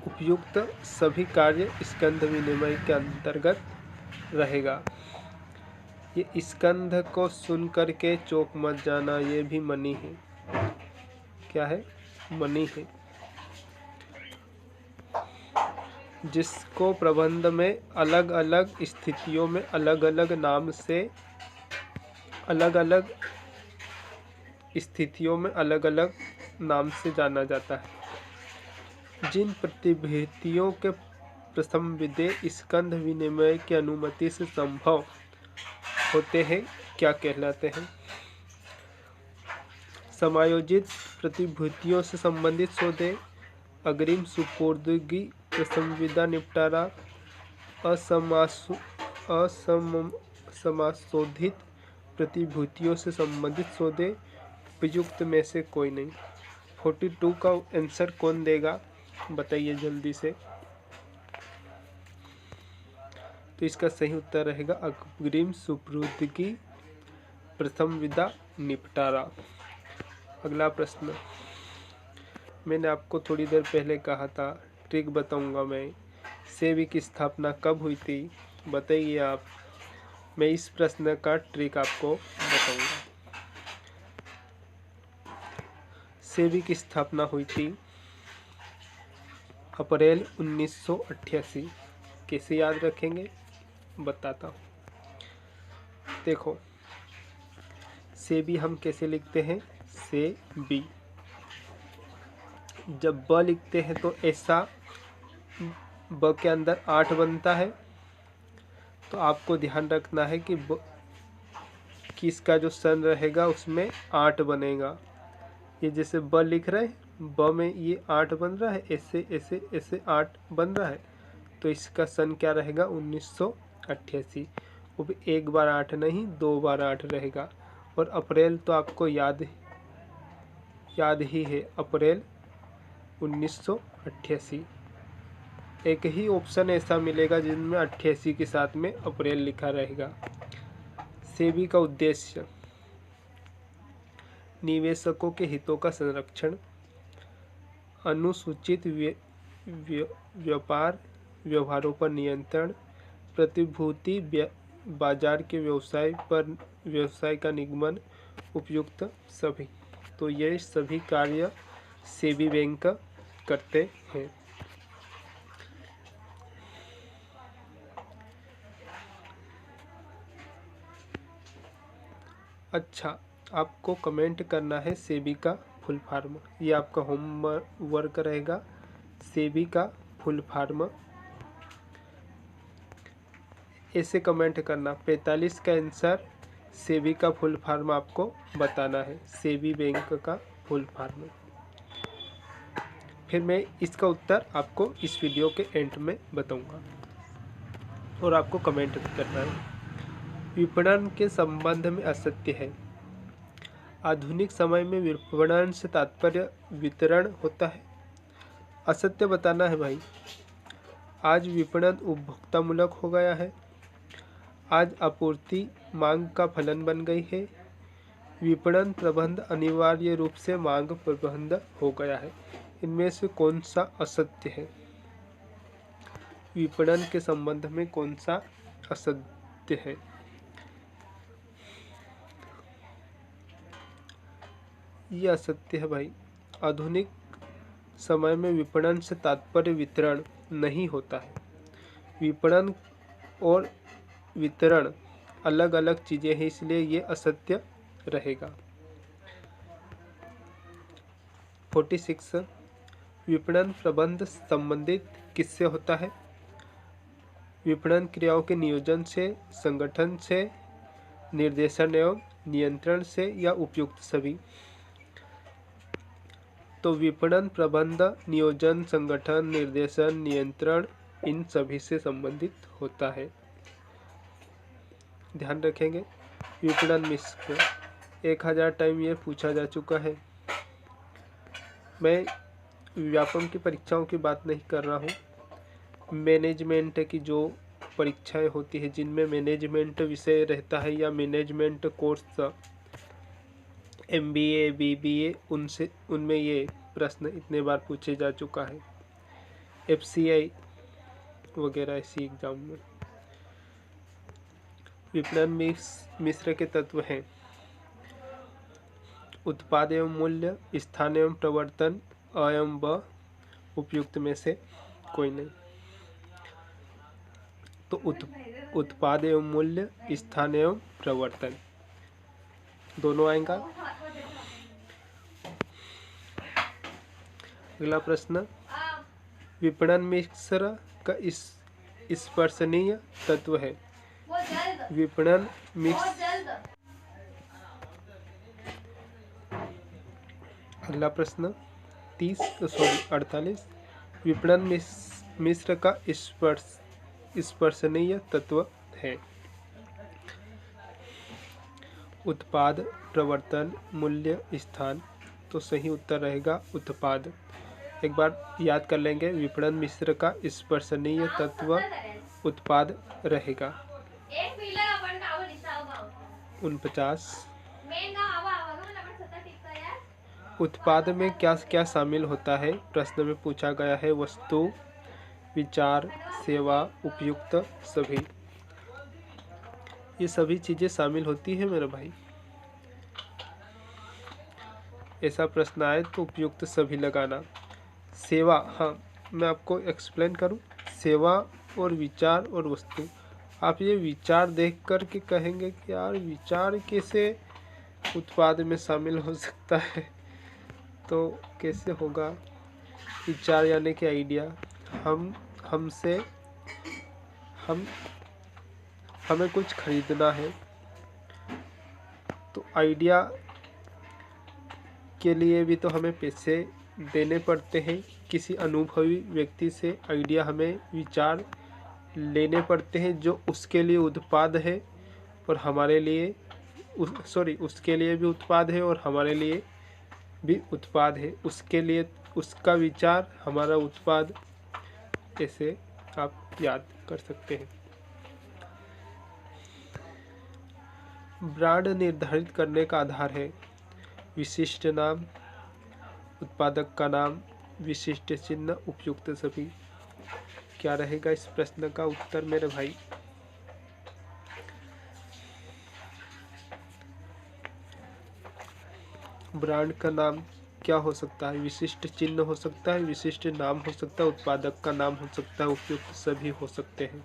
उपयुक्त सभी कार्य स्कंध विनिमय के अंतर्गत रहेगा। ये स्कंध को सुन करके चौंक मत जाना, ये भी मनी है। क्या है? मनी है, जिसको प्रबंध में अलग अलग स्थितियों में अलग अलग नाम से, अलग अलग स्थितियों में अलग अलग नाम से जाना जाता है। जिन प्रतिभूतियों के प्रथम विदेय स्कंध विनिमय की अनुमति से संभव होते हैं क्या कहलाते हैं? समायोजित प्रतिभूतियों से संबंधित सौदे, अग्रिम सुपुर्दगी, प्रसंविदा निपटारा, असमाशोधित प्रतिभूतियों से संबंधित सौदे, उपयुक्त में से कोई नहीं। 42 का आंसर कौन देगा बताइए जल्दी से। तो इसका सही उत्तर रहेगा अग्रिम सुपुर्दगी, प्रथम विदा, निपटारा। अगला प्रश्न, मैंने आपको थोड़ी देर पहले कहा था ट्रिक बताऊंगा मैं। सेबी की स्थापना कब हुई थी बताइए आप। मैं इस प्रश्न का ट्रिक आपको बताऊंगा। सेबी की स्थापना हुई थी अप्रैल 1988। कैसे याद रखेंगे बताता हूँ। देखो, सेबी हम कैसे लिखते हैं? सेबी। जब ब लिखते हैं तो ऐसा ब के अंदर 8 बनता है। तो आपको ध्यान रखना है कि इसका जो सन रहेगा उसमें 8 बनेगा। ये जैसे ब लिख रहे हैं, ब में ये 8 बन रहा है, ऐसे ऐसे ऐसे 8 बन रहा है। तो इसका सन क्या रहेगा? 1988। वो भी एक बार 8 नहीं, 2 बार 8 रहेगा। और अप्रैल तो आपको याद ही है, अप्रैल 1988। एक ही ऑप्शन ऐसा मिलेगा जिनमें 88 के साथ में अप्रैल लिखा रहेगा। सेबी का उद्देश्य निवेशकों के हितों का संरक्षण, अनुसूचित व्यापार व्यवहारों पर नियंत्रण, प्रतिभूति बाजार के व्यवसाय का निगमन, उपयुक्त सभी। तो ये सभी कार्य सेबी बैंक करते हैं। अच्छा, आपको कमेंट करना है सेबी का फुल फॉर्म। ये आपका होमवर्क रहेगा। सेबी का फुल फॉर्म ऐसे कमेंट करना। 45 का आंसर सेबी का फुल फॉर्म आपको बताना है, सेबी बैंक का फुल फॉर्म। फिर मैं इसका उत्तर आपको इस वीडियो के एंड में बताऊंगा और आपको कमेंट करना है। विपणन के संबंध में असत्य है। आधुनिक समय में विपणन से तात्पर्य वितरण होता है। असत्य बताना है भाई। आज विपणन उपभोक्तामूलक हो गया है। आज आपूर्ति मांग का फलन बन गई है। विपणन प्रबंध अनिवार्य रूप से मांग प्रबंध हो गया है। इनमें से कौन सा असत्य है? विपणन के संबंध में कौन सा असत्य है? ये असत्य है भाई। आधुनिक समय में विपणन से तात्पर्य वितरण नहीं होता है। विपणन और वितरण अलग अलग चीजें हैं, इसलिए ये असत्य रहेगा। 46 विपणन प्रबंध संबंधित किससे होता है? विपणन क्रियाओं के नियोजन से, संगठन से, निर्देशन एवं नियंत्रण से या उपयुक्त सभी। तो विपणन प्रबंध नियोजन, संगठन, निर्देशन, नियंत्रण इन सभी से संबंधित होता है। ध्यान रखेंगे। विपणन मिश्र 1000 टाइम ये पूछा जा चुका है। मैं व्यापम की परीक्षाओं की बात नहीं कर रहा हूँ। मैनेजमेंट की जो परीक्षाएं होती है जिनमें मैनेजमेंट विषय रहता है या मैनेजमेंट कोर्स MBA BBA उनमें ये प्रश्न इतने बार पूछे जा चुका है। FCI वगैरह ऐसी एग्जाम में। विपणन मिश्र के तत्व हैं उत्पाद एवं मूल्य, स्थान एवं प्रवर्तन, अ एवं ब, उपयुक्त में से कोई नहीं। तो उत्पाद एवं मूल्य, स्थान एवं प्रवर्तन दोनों आएगा। अगला प्रश्न, विपणन मिश्र का स्पर्शनीय तत्व है। विपणन मिश्र। अगला प्रश्न 48, विपणन मिश्र का स्पर्शनीय तत्व है। उत्पाद, प्रवर्तन, मूल्य, स्थान। तो सही उत्तर रहेगा उत्पाद। एक बार याद कर लेंगे, विपणन मिश्र का स्पर्शनीय तत्व उत्पाद रहेगा। 49, उत्पाद में क्या क्या शामिल होता है? प्रश्न में पूछा गया है वस्तु, विचार, सेवा, उपयुक्त, सभी। ये सभी चीजें शामिल होती है मेरे भाई। ऐसा प्रश्न आए तो उपयुक्त सभी लगाना। सेवा, हाँ मैं आपको एक्सप्लेन करूं। सेवा और विचार और वस्तु, आप ये विचार देख कर के कहेंगे कि यार विचार कैसे उत्पाद में शामिल हो सकता है? तो कैसे होगा? विचार यानी कि आइडिया। हमें कुछ खरीदना है तो आइडिया के लिए भी तो हमें पैसे देने पड़ते हैं। किसी अनुभवी व्यक्ति से आइडिया, हमें विचार लेने पड़ते हैं जो उसके लिए उत्पाद है और हमारे लिए उसके लिए भी उत्पाद है और हमारे लिए भी उत्पाद है। उसके लिए उसका विचार हमारा उत्पाद, ऐसे आप याद कर सकते हैं। ब्रांड निर्धारित करने का आधार है विशिष्ट नाम, उत्पादक का नाम, विशिष्ट चिन्ह, उपयुक्त सभी। क्या रहेगा इस प्रश्न का उत्तर मेरे भाई? ब्रांड का नाम क्या हो सकता है? विशिष्ट चिन्ह हो सकता है, विशिष्ट नाम हो सकता है, उत्पादक का नाम हो सकता है, उपयुक्त सभी हो सकते हैं।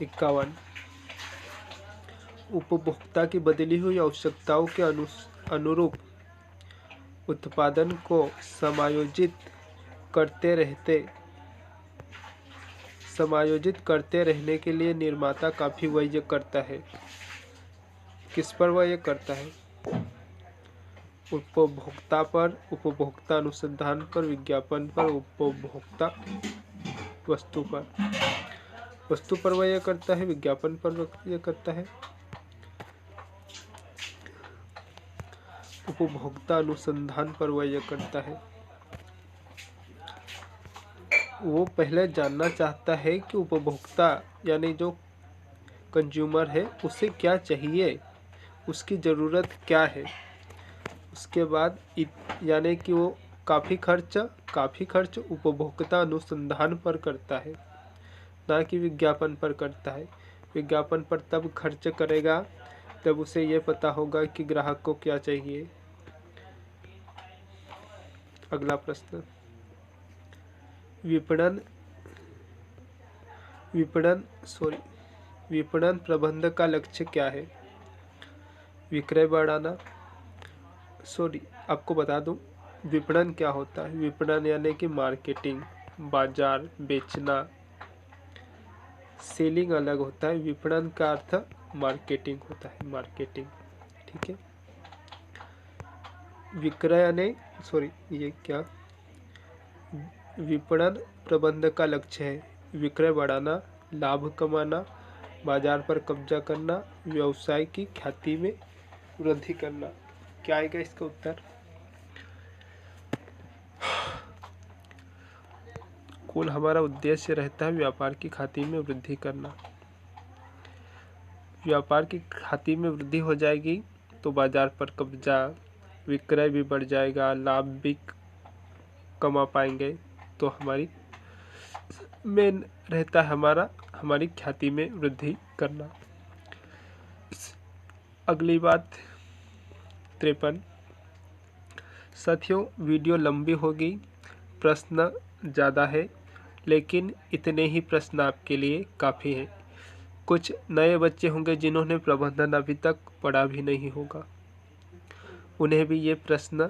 51, उपभोक्ता की बदली हुई आवश्यकताओं के अनुरूप उत्पादन को समायोजित करते रहने के लिए निर्माता काफी व्यय करता है। किस पर व्यय करता है? उपभोक्ता पर, उपभोक्ता अनुसंधान पर, विज्ञापन पर, उपभोक्ता वस्तु पर। वस्तु पर व्यय करता है, विज्ञापन पर व्यय करता है, उपभोक्ता अनुसंधान पर व्यय करता है। वो पहले जानना चाहता है कि उपभोक्ता यानी जो कंज्यूमर है उसे क्या चाहिए, उसकी ज़रूरत क्या है। उसके बाद यानी कि वो काफ़ी खर्च उपभोक्ता अनुसंधान पर करता है, ना कि विज्ञापन पर करता है। विज्ञापन पर तब खर्च करेगा तब उसे ये पता होगा कि ग्राहक को क्या चाहिए। अगला प्रश्न, विपणन प्रबंधन का लक्ष्य क्या है? विक्रय बढ़ाना। आपको बता दूं विपणन क्या होता है। विपणन यानी कि मार्केटिंग, बाजार, बेचना। सेलिंग अलग होता है, विपणन का अर्थ मार्केटिंग होता है, मार्केटिंग। ठीक है। विक्रय ने सॉरी ये क्या विपणन प्रबंधन का लक्ष्य है विक्रय बढ़ाना, लाभ कमाना, बाजार पर कब्जा करना, व्यवसाय की ख्याति में वृद्धि करना। क्या आएगा इसका उत्तर? कुल हमारा उद्देश्य रहता है व्यापार की ख्याति में वृद्धि करना। व्यापार की ख्याति में वृद्धि हो जाएगी तो बाजार पर कब्जा, विक्रय भी बढ़ जाएगा, लाभ भी कमा पाएंगे, तो हमारी मेन रहता है हमारी ख्याति में वृद्धि करना। अगली बात 53। साथियों वीडियो लंबी होगी, प्रश्न ज़्यादा है, लेकिन इतने ही प्रश्न आपके लिए काफ़ी हैं। कुछ नए बच्चे होंगे जिन्होंने प्रबंधन अभी तक पढ़ा भी नहीं होगा, उन्हें भी ये प्रश्न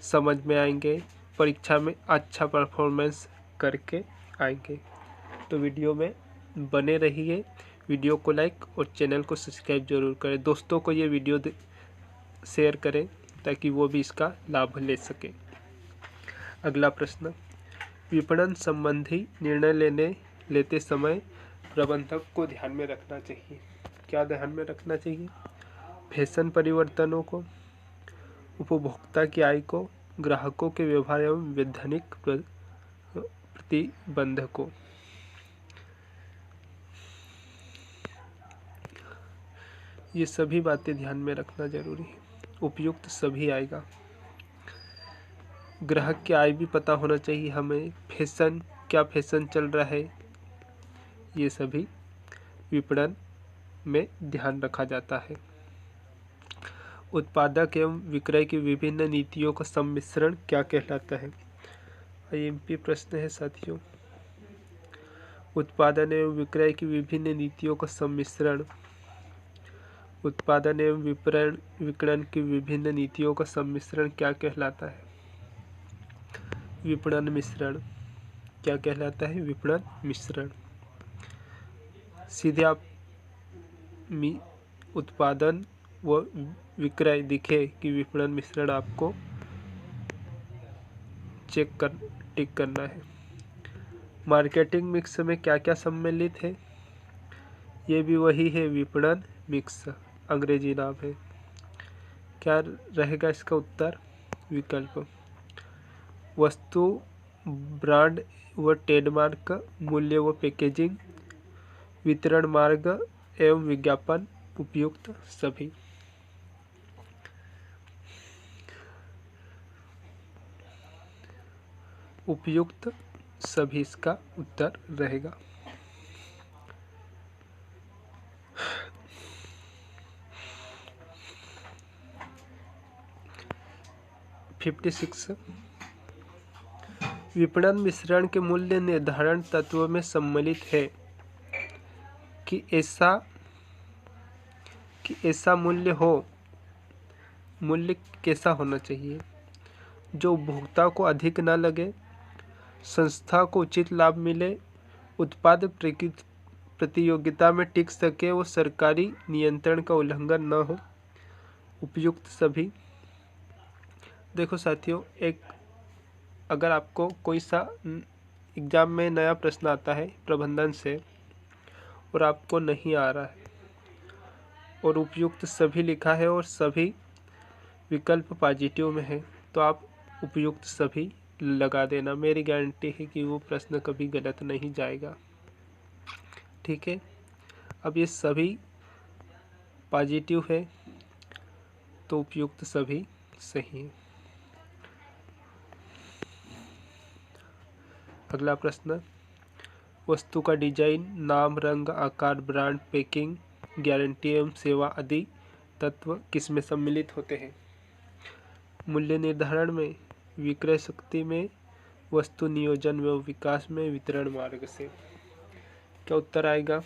समझ में आएंगे, परीक्षा में अच्छा परफॉर्मेंस करके आएंगे। तो वीडियो में बने रहिए, वीडियो को लाइक और चैनल को सब्सक्राइब जरूर करें। दोस्तों को ये वीडियो शेयर करें ताकि वो भी इसका लाभ ले सकें। अगला प्रश्न, विपणन संबंधी निर्णय लेते समय प्रबंधक को ध्यान में रखना चाहिए। क्या ध्यान में रखना चाहिए? फैशन परिवर्तनों को, उपभोक्ता की आय को, ग्राहकों के व्यवहार एवं वैधानिक प्रतिबंध को। ये सभी बातें ध्यान में रखना जरूरी है। उपयुक्त सभी आएगा। ग्राहक की आय भी पता होना चाहिए हमें, फैशन क्या फैशन चल रहा है, ये सभी विपणन में ध्यान रखा जाता है। उत्पादक एवं विक्रय की विभिन्न नीतियों का सम्मिश्रण क्या कहलाता है? आईएमपी प्रश्न है साथियों। उत्पादन एवं विक्रय की विभिन्न नीतियों का सम्मिश्रण, उत्पादन एवं विपणन की विभिन्न नीतियों का सम्मिश्रण क्या कहलाता है? विपणन मिश्रण। क्या कहलाता है? विपणन मिश्रण। सीधे आप उत्पादन व विक्रय दिखे कि विपणन मिश्रण आपको टिक करना है। मार्केटिंग मिक्स में क्या क्या सम्मिलित है? ये भी वही है, विपणन मिक्स, अंग्रेजी नाम है। क्या रहेगा इसका उत्तर? विकल्प। वस्तु, ब्रांड व ट्रेडमार्क, मूल्य व पैकेजिंग, वितरण मार्ग एवं विज्ञापन, उपयुक्त सभी। उपयुक्त सभी इसका उत्तर रहेगा। विपणन मिश्रण के मूल्य निर्धारण तत्व में सम्मिलित है कि ऐसा मूल्य हो। मूल्य कैसा होना चाहिए? जो उपभोक्ता को अधिक न लगे, संस्था को उचित लाभ मिले, उत्पाद प्रतियोगिता में टिक सके, वो सरकारी नियंत्रण का उल्लंघन न हो, उपयुक्त सभी। देखो साथियों, अगर आपको कोई सा एग्जाम में नया प्रश्न आता है प्रबंधन से और आपको नहीं आ रहा है और उपयुक्त सभी लिखा है और सभी विकल्प पॉजिटिव में है, तो आप उपयुक्त सभी लगा देना। मेरी गारंटी है कि वो प्रश्न कभी गलत नहीं जाएगा। ठीक है, अब ये सभी पॉजिटिव है तो उपयुक्त सभी सही है। अगला प्रश्न, वस्तु का डिजाइन, नाम, रंग, आकार, ब्रांड, पैकिंग, गारंटी एवं सेवा आदि तत्व किसमें सम्मिलित होते हैं? मूल्य निर्धारण में, विक्रय शक्ति में, वस्तु नियोजन व विकास में, वितरण मार्ग से। क्या उत्तर आएगा?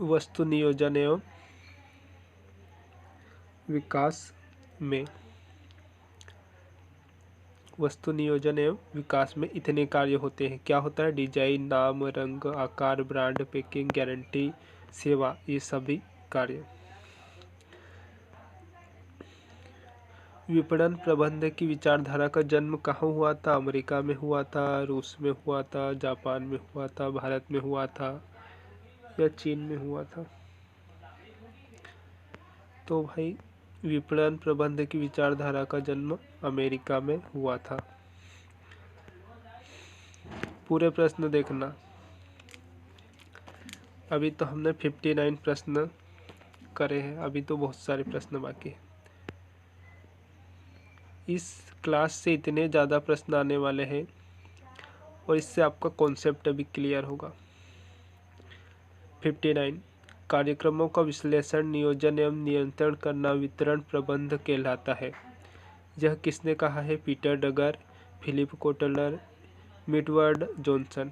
वस्तु नियोजन एवं विकास में। वस्तु नियोजन एवं विकास में इतने कार्य होते हैं। क्या होता है? डिजाइन, नाम, रंग, आकार, ब्रांड, पैकिंग, गारंटी, सेवा, ये सभी कार्य। विपणन प्रबंध की विचारधारा का जन्म कहाँ हुआ था? अमेरिका में हुआ था, रूस में हुआ था, जापान में हुआ था, भारत में हुआ था या चीन में हुआ था? तो भाई विपणन प्रबंध की विचारधारा का जन्म अमेरिका में हुआ था। पूरे प्रश्न देखना। अभी तो हमने 59 प्रश्न करे हैं, अभी तो बहुत सारे प्रश्न बाकी हैं। इस क्लास से इतने ज़्यादा प्रश्न आने वाले हैं और इससे आपका कॉन्सेप्ट अभी क्लियर होगा। 59 कार्यक्रमों का विश्लेषण, नियोजन एवं नियंत्रण करना वितरण प्रबंध कहलाता है। यह किसने कहा है? पीटर डगर, फिलिप कोटलर, मिडवर्ड जॉनसन।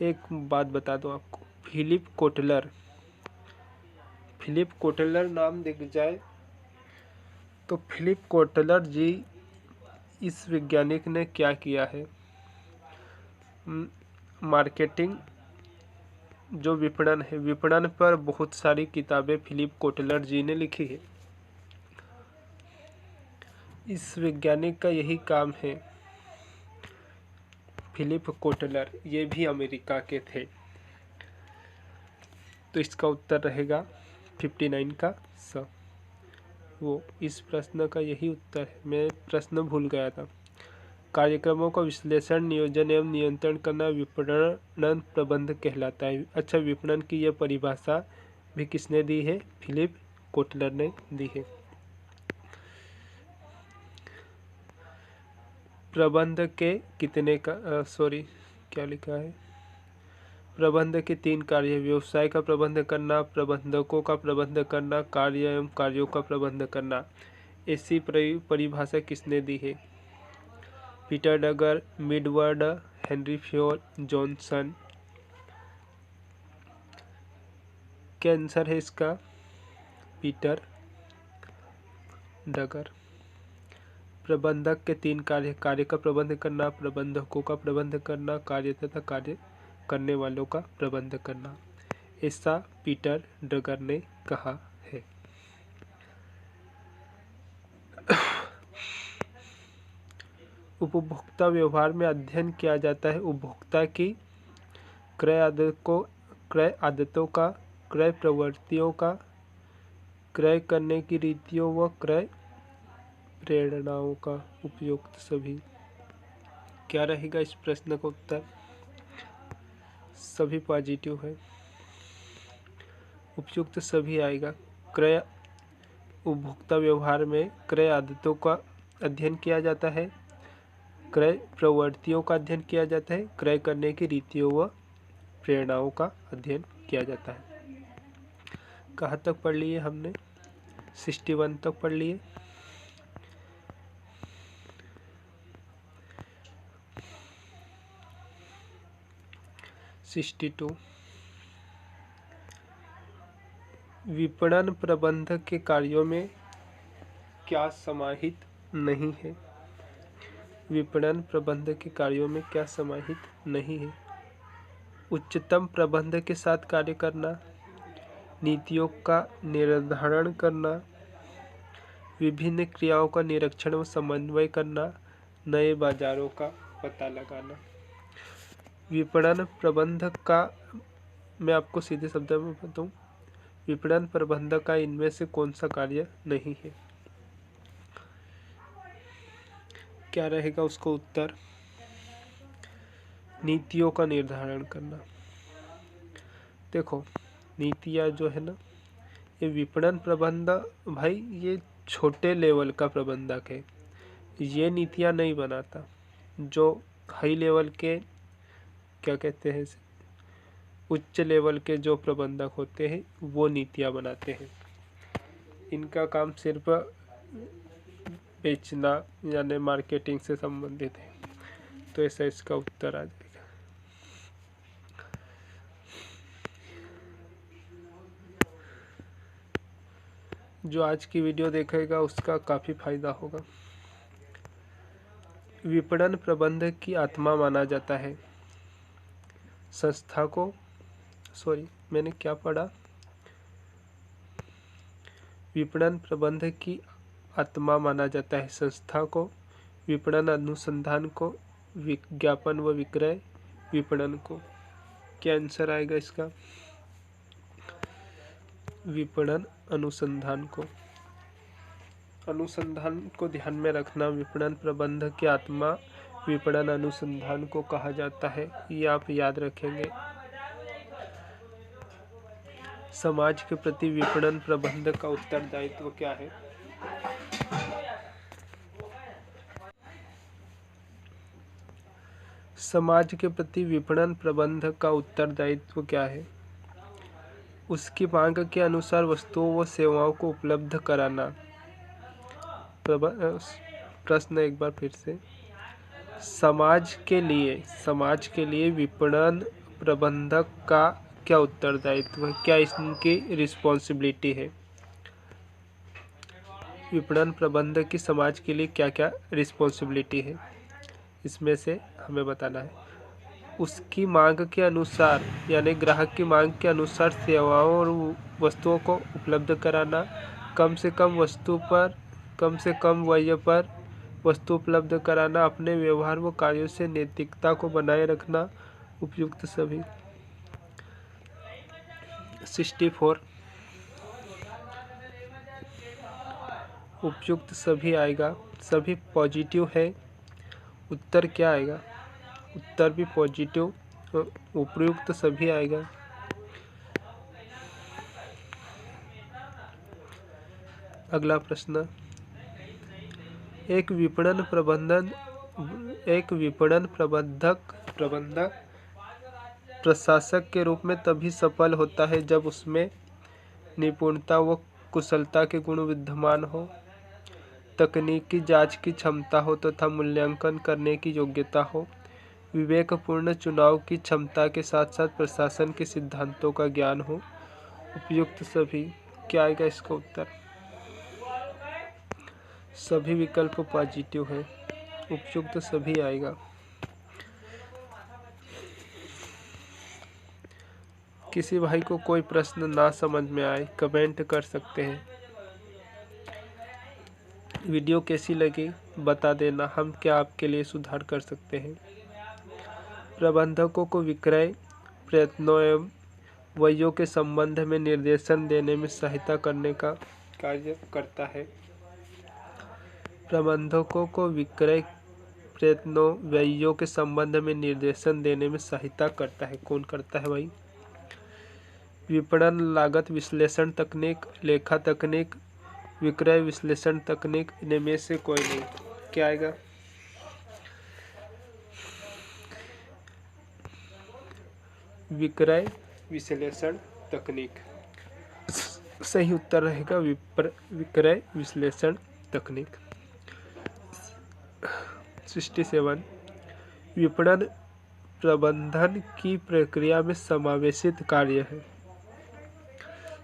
एक बात बता दो आपको, फिलिप कोटलर नाम दिख जाए तो फिलिप कोटलर जी इस वैज्ञानिक ने क्या किया है? मार्केटिंग, जो विपणन है, विपणन पर बहुत सारी किताबें फिलिप कोटलर जी ने लिखी है। इस वैज्ञानिक का यही काम है। फिलिप कोटलर, ये भी अमेरिका के थे। तो इसका उत्तर रहेगा 59 का स। वो इस प्रश्न का यही उत्तर है। मैं प्रश्न भूल गया था। कार्यक्रमों का विश्लेषण, नियोजन एवं नियंत्रण करना विपणन प्रबंध कहलाता है। अच्छा, विपणन की यह परिभाषा भी किसने दी है? फिलिप कोटलर ने दी है। प्रबंध के कितने का क्या लिखा है? प्रबंध के 3 कार्य: व्यवसाय का प्रबंध करना, प्रबंधकों का प्रबंध करना, कार्य एवं कार्यों का प्रबंध करना। ऐसी परिभाषा किसने दी है? पीटर डगर, मिडवर्ड, हेनरी फ्योल, जॉनसन। क्या आंसर है इसका? पीटर डगर। प्रबंधक के 3 कार्य: कार्य का प्रबंध करना, प्रबंधकों का प्रबंध करना, कार्य तथा कार्य करने वालों का प्रबंध करना। ऐसा पीटर डगर ने कहा है। उपभोक्ता व्यवहार में अध्ययन किया जाता है उपभोक्ता की क्रय आदतों का, क्रय प्रवृत्तियों का, क्रय करने की रीतियों व क्रय प्रेरणाओं का। उपयुक्त सभी। क्या रहेगा इस प्रश्न का उत्तर? सभी पॉजिटिव है। उपयुक्त सभी आएगा। क्रय उपभोक्ता व्यवहार में क्रय आदतों का अध्ययन किया जाता है, क्रय प्रवृत्तियों का अध्ययन किया जाता है, क्रय करने की रीतियों व प्रेरणाओं का अध्ययन किया जाता है। कहाँ तक पढ़ लिए हमने? 61 तक पढ़ लिए। विपणन प्रबंधक के कार्यों में क्या समाहित नहीं है? विपणन प्रबंधक के कार्यों में क्या समाहित नहीं है? उच्चतम प्रबंध के साथ कार्य करना, नीतियों का निर्धारण करना, विभिन्न क्रियाओं का निरीक्षण व समन्वय करना, नए बाजारों का पता लगाना। विपणन प्रबंधक का, मैं आपको सीधे शब्दों में बताऊं, विपणन प्रबंधक का इनमें से कौन सा कार्य नहीं है? क्या रहेगा उसका उत्तर? नीतियों का निर्धारण करना। देखो, नीतियाँ जो है ना, ये विपणन प्रबंधक भाई ये छोटे लेवल का प्रबंधक है। ये नीतियाँ नहीं बनाता। जो हाई लेवल के, क्या कहते हैं, उच्च लेवल के जो प्रबंधक होते हैं वो नीतियाँ बनाते हैं। इनका काम सिर्फ बेचना यानी मार्केटिंग से संबंधित है। तो ऐसा इसका उत्तर आ जाएगा। जो आज की वीडियो देखेगा उसका काफ़ी फायदा होगा। विपणन प्रबंधक की आत्मा माना जाता है। संस्था को मैंने क्या पढ़ा? विपणन प्रबंध की आत्मा माना जाता है संस्था को, विपणन अनुसंधान को, विज्ञापन व विक्रय विपणन को। क्या आंसर आएगा इसका? विपणन अनुसंधान को। अनुसंधान को ध्यान में रखना। विपणन प्रबंध की आत्मा विपणन अनुसंधान को कहा जाता है, ये आप याद रखेंगे। समाज के प्रति विपणन प्रबंध का उत्तरदायित्व क्या है? समाज के प्रति विपणन प्रबंध का उत्तरदायित्व क्या है? उसकी मांग के अनुसार वस्तुओं व सेवाओं को उपलब्ध कराना। प्रश्न एक बार फिर से। समाज के लिए विपणन प्रबंधक का क्या उत्तरदायित्व है? क्या इसकी रिस्पॉन्सिबिलिटी है? विपणन प्रबंधक की समाज के लिए क्या क्या रिस्पॉन्सिबिलिटी है, इसमें से हमें बताना है। उसकी मांग के अनुसार यानी ग्राहक की मांग के अनुसार सेवाओं और वस्तुओं को उपलब्ध कराना, कम से कम व्यय पर वस्तु उपलब्ध कराना, अपने व्यवहार व कार्यों से नैतिकता को बनाए रखना। उपयुक्त सभी 64 उपयुक्त सभी आएगा। सभी पॉजिटिव है। उत्तर क्या आएगा? उत्तर भी पॉजिटिव। उपयुक्त सभी आएगा। अगला प्रश्न। एक विपणन प्रबंधक प्रशासक के रूप में तभी सफल होता है जब उसमें निपुणता व कुशलता के गुण विद्यमान हो, तकनीकी जांच की क्षमता हो तथा मूल्यांकन करने की योग्यता हो, विवेकपूर्ण चुनाव की क्षमता के साथ साथ प्रशासन के सिद्धांतों का ज्ञान हो। उपयुक्त सभी क्या आएगा इसका उत्तर? सभी विकल्प पॉजिटिव है। उपयुक्त सभी आएगा। किसी भाई को कोई प्रश्न ना समझ में आए कमेंट कर सकते हैं। वीडियो कैसी लगी बता देना, हम क्या आपके लिए सुधार कर सकते हैं। प्रबंधकों को विक्रय प्रयत्नों एवं व्ययों के संबंध में निर्देशन देने में सहायता करने का कार्य करता है। प्रबंधकों को विक्रय प्रयत्नों व्ययों के संबंध में निर्देशन देने में सहायता करता है। कौन करता है भाई? विपणन लागत विश्लेषण तकनीक, लेखा तकनीक, विक्रय विश्लेषण तकनीक, इनमें से कोई नहीं। क्या आएगा? विक्रय विश्लेषण तकनीक सही उत्तर रहेगा। विक्रय विश्लेषण तकनीक। 67 विपणन प्रबंधन की प्रक्रिया में समावेशित कार्य है।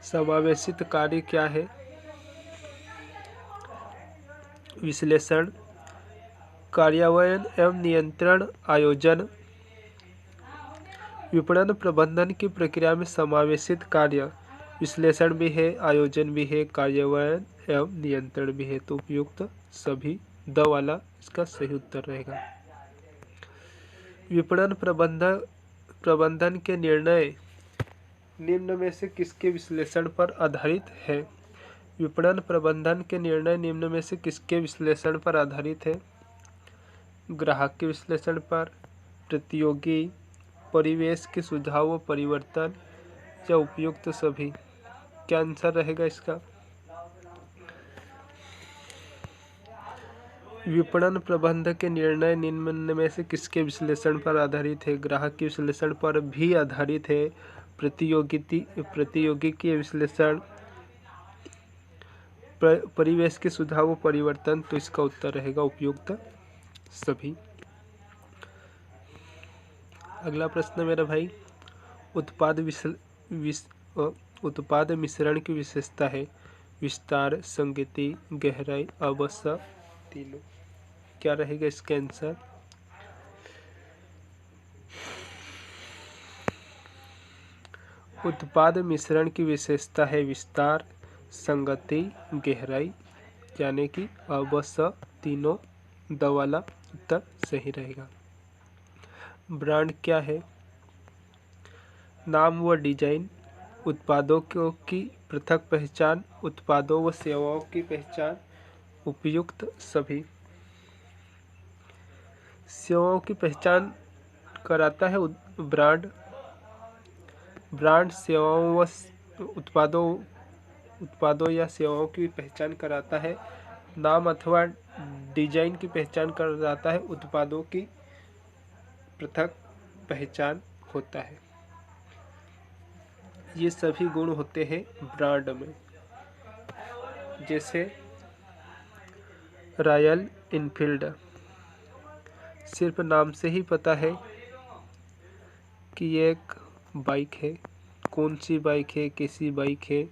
समावेशित कार्य क्या है? विश्लेषण, कार्यान्वयन एवं नियंत्रण, आयोजन। विपणन प्रबंधन की प्रक्रिया में समावेशित कार्य विश्लेषण भी है, आयोजन भी है, कार्यान्वयन एवं नियंत्रण भी है। तो उपयुक्त सभी द वाला इसका सही उत्तर रहेगा। विपणन प्रबंधन के निर्णय निम्न में से किसके विश्लेषण पर आधारित है? विपणन प्रबंधन के निर्णय निम्न में से किसके विश्लेषण पर आधारित है? ग्राहक के विश्लेषण पर, प्रतियोगी, परिवेश के सुझाव व परिवर्तन या उपयुक्त सभी। क्या आंसर रहेगा इसका? विपणन प्रबंधन के निर्णय निम्न में से किसके विश्लेषण पर आधारित है? ग्राहक के विश्लेषण पर भी आधारित है, प्रतियोगी के विश्लेषण, परिवेश के सुझाव व परिवर्तन। तो इसका उत्तर रहेगा उपयुक्त सभी। अगला प्रश्न मेरा भाई, उत्पाद मिश्रण की विशेषता है। विस्तार, संगति, गहराई, अवश्य, तीनों। क्या रहेगा इसका आंसर? उत्पाद मिश्रण की विशेषता है विस्तार, संगति, गहराई, यानी कि अब स तीनों द वाला उत्तर सही रहेगा। ब्रांड क्या है? नाम व डिजाइन, उत्पादों की पृथक पहचान, उत्पादों व सेवाओं की पहचान, उपयुक्त सभी। सेवाओं की पहचान कराता है ब्रांड। ब्रांड सेवाओं व उत्पादों या सेवाओं की पहचान कराता है। नाम अथवा डिजाइन की पहचान कराता है। उत्पादों की पृथक पहचान होता है। ये सभी गुण होते हैं ब्रांड में। जैसे रॉयल इनफील्ड, सिर्फ नाम से ही पता है कि ये एक बाइक है। कौन सी बाइक है, कैसी बाइक है,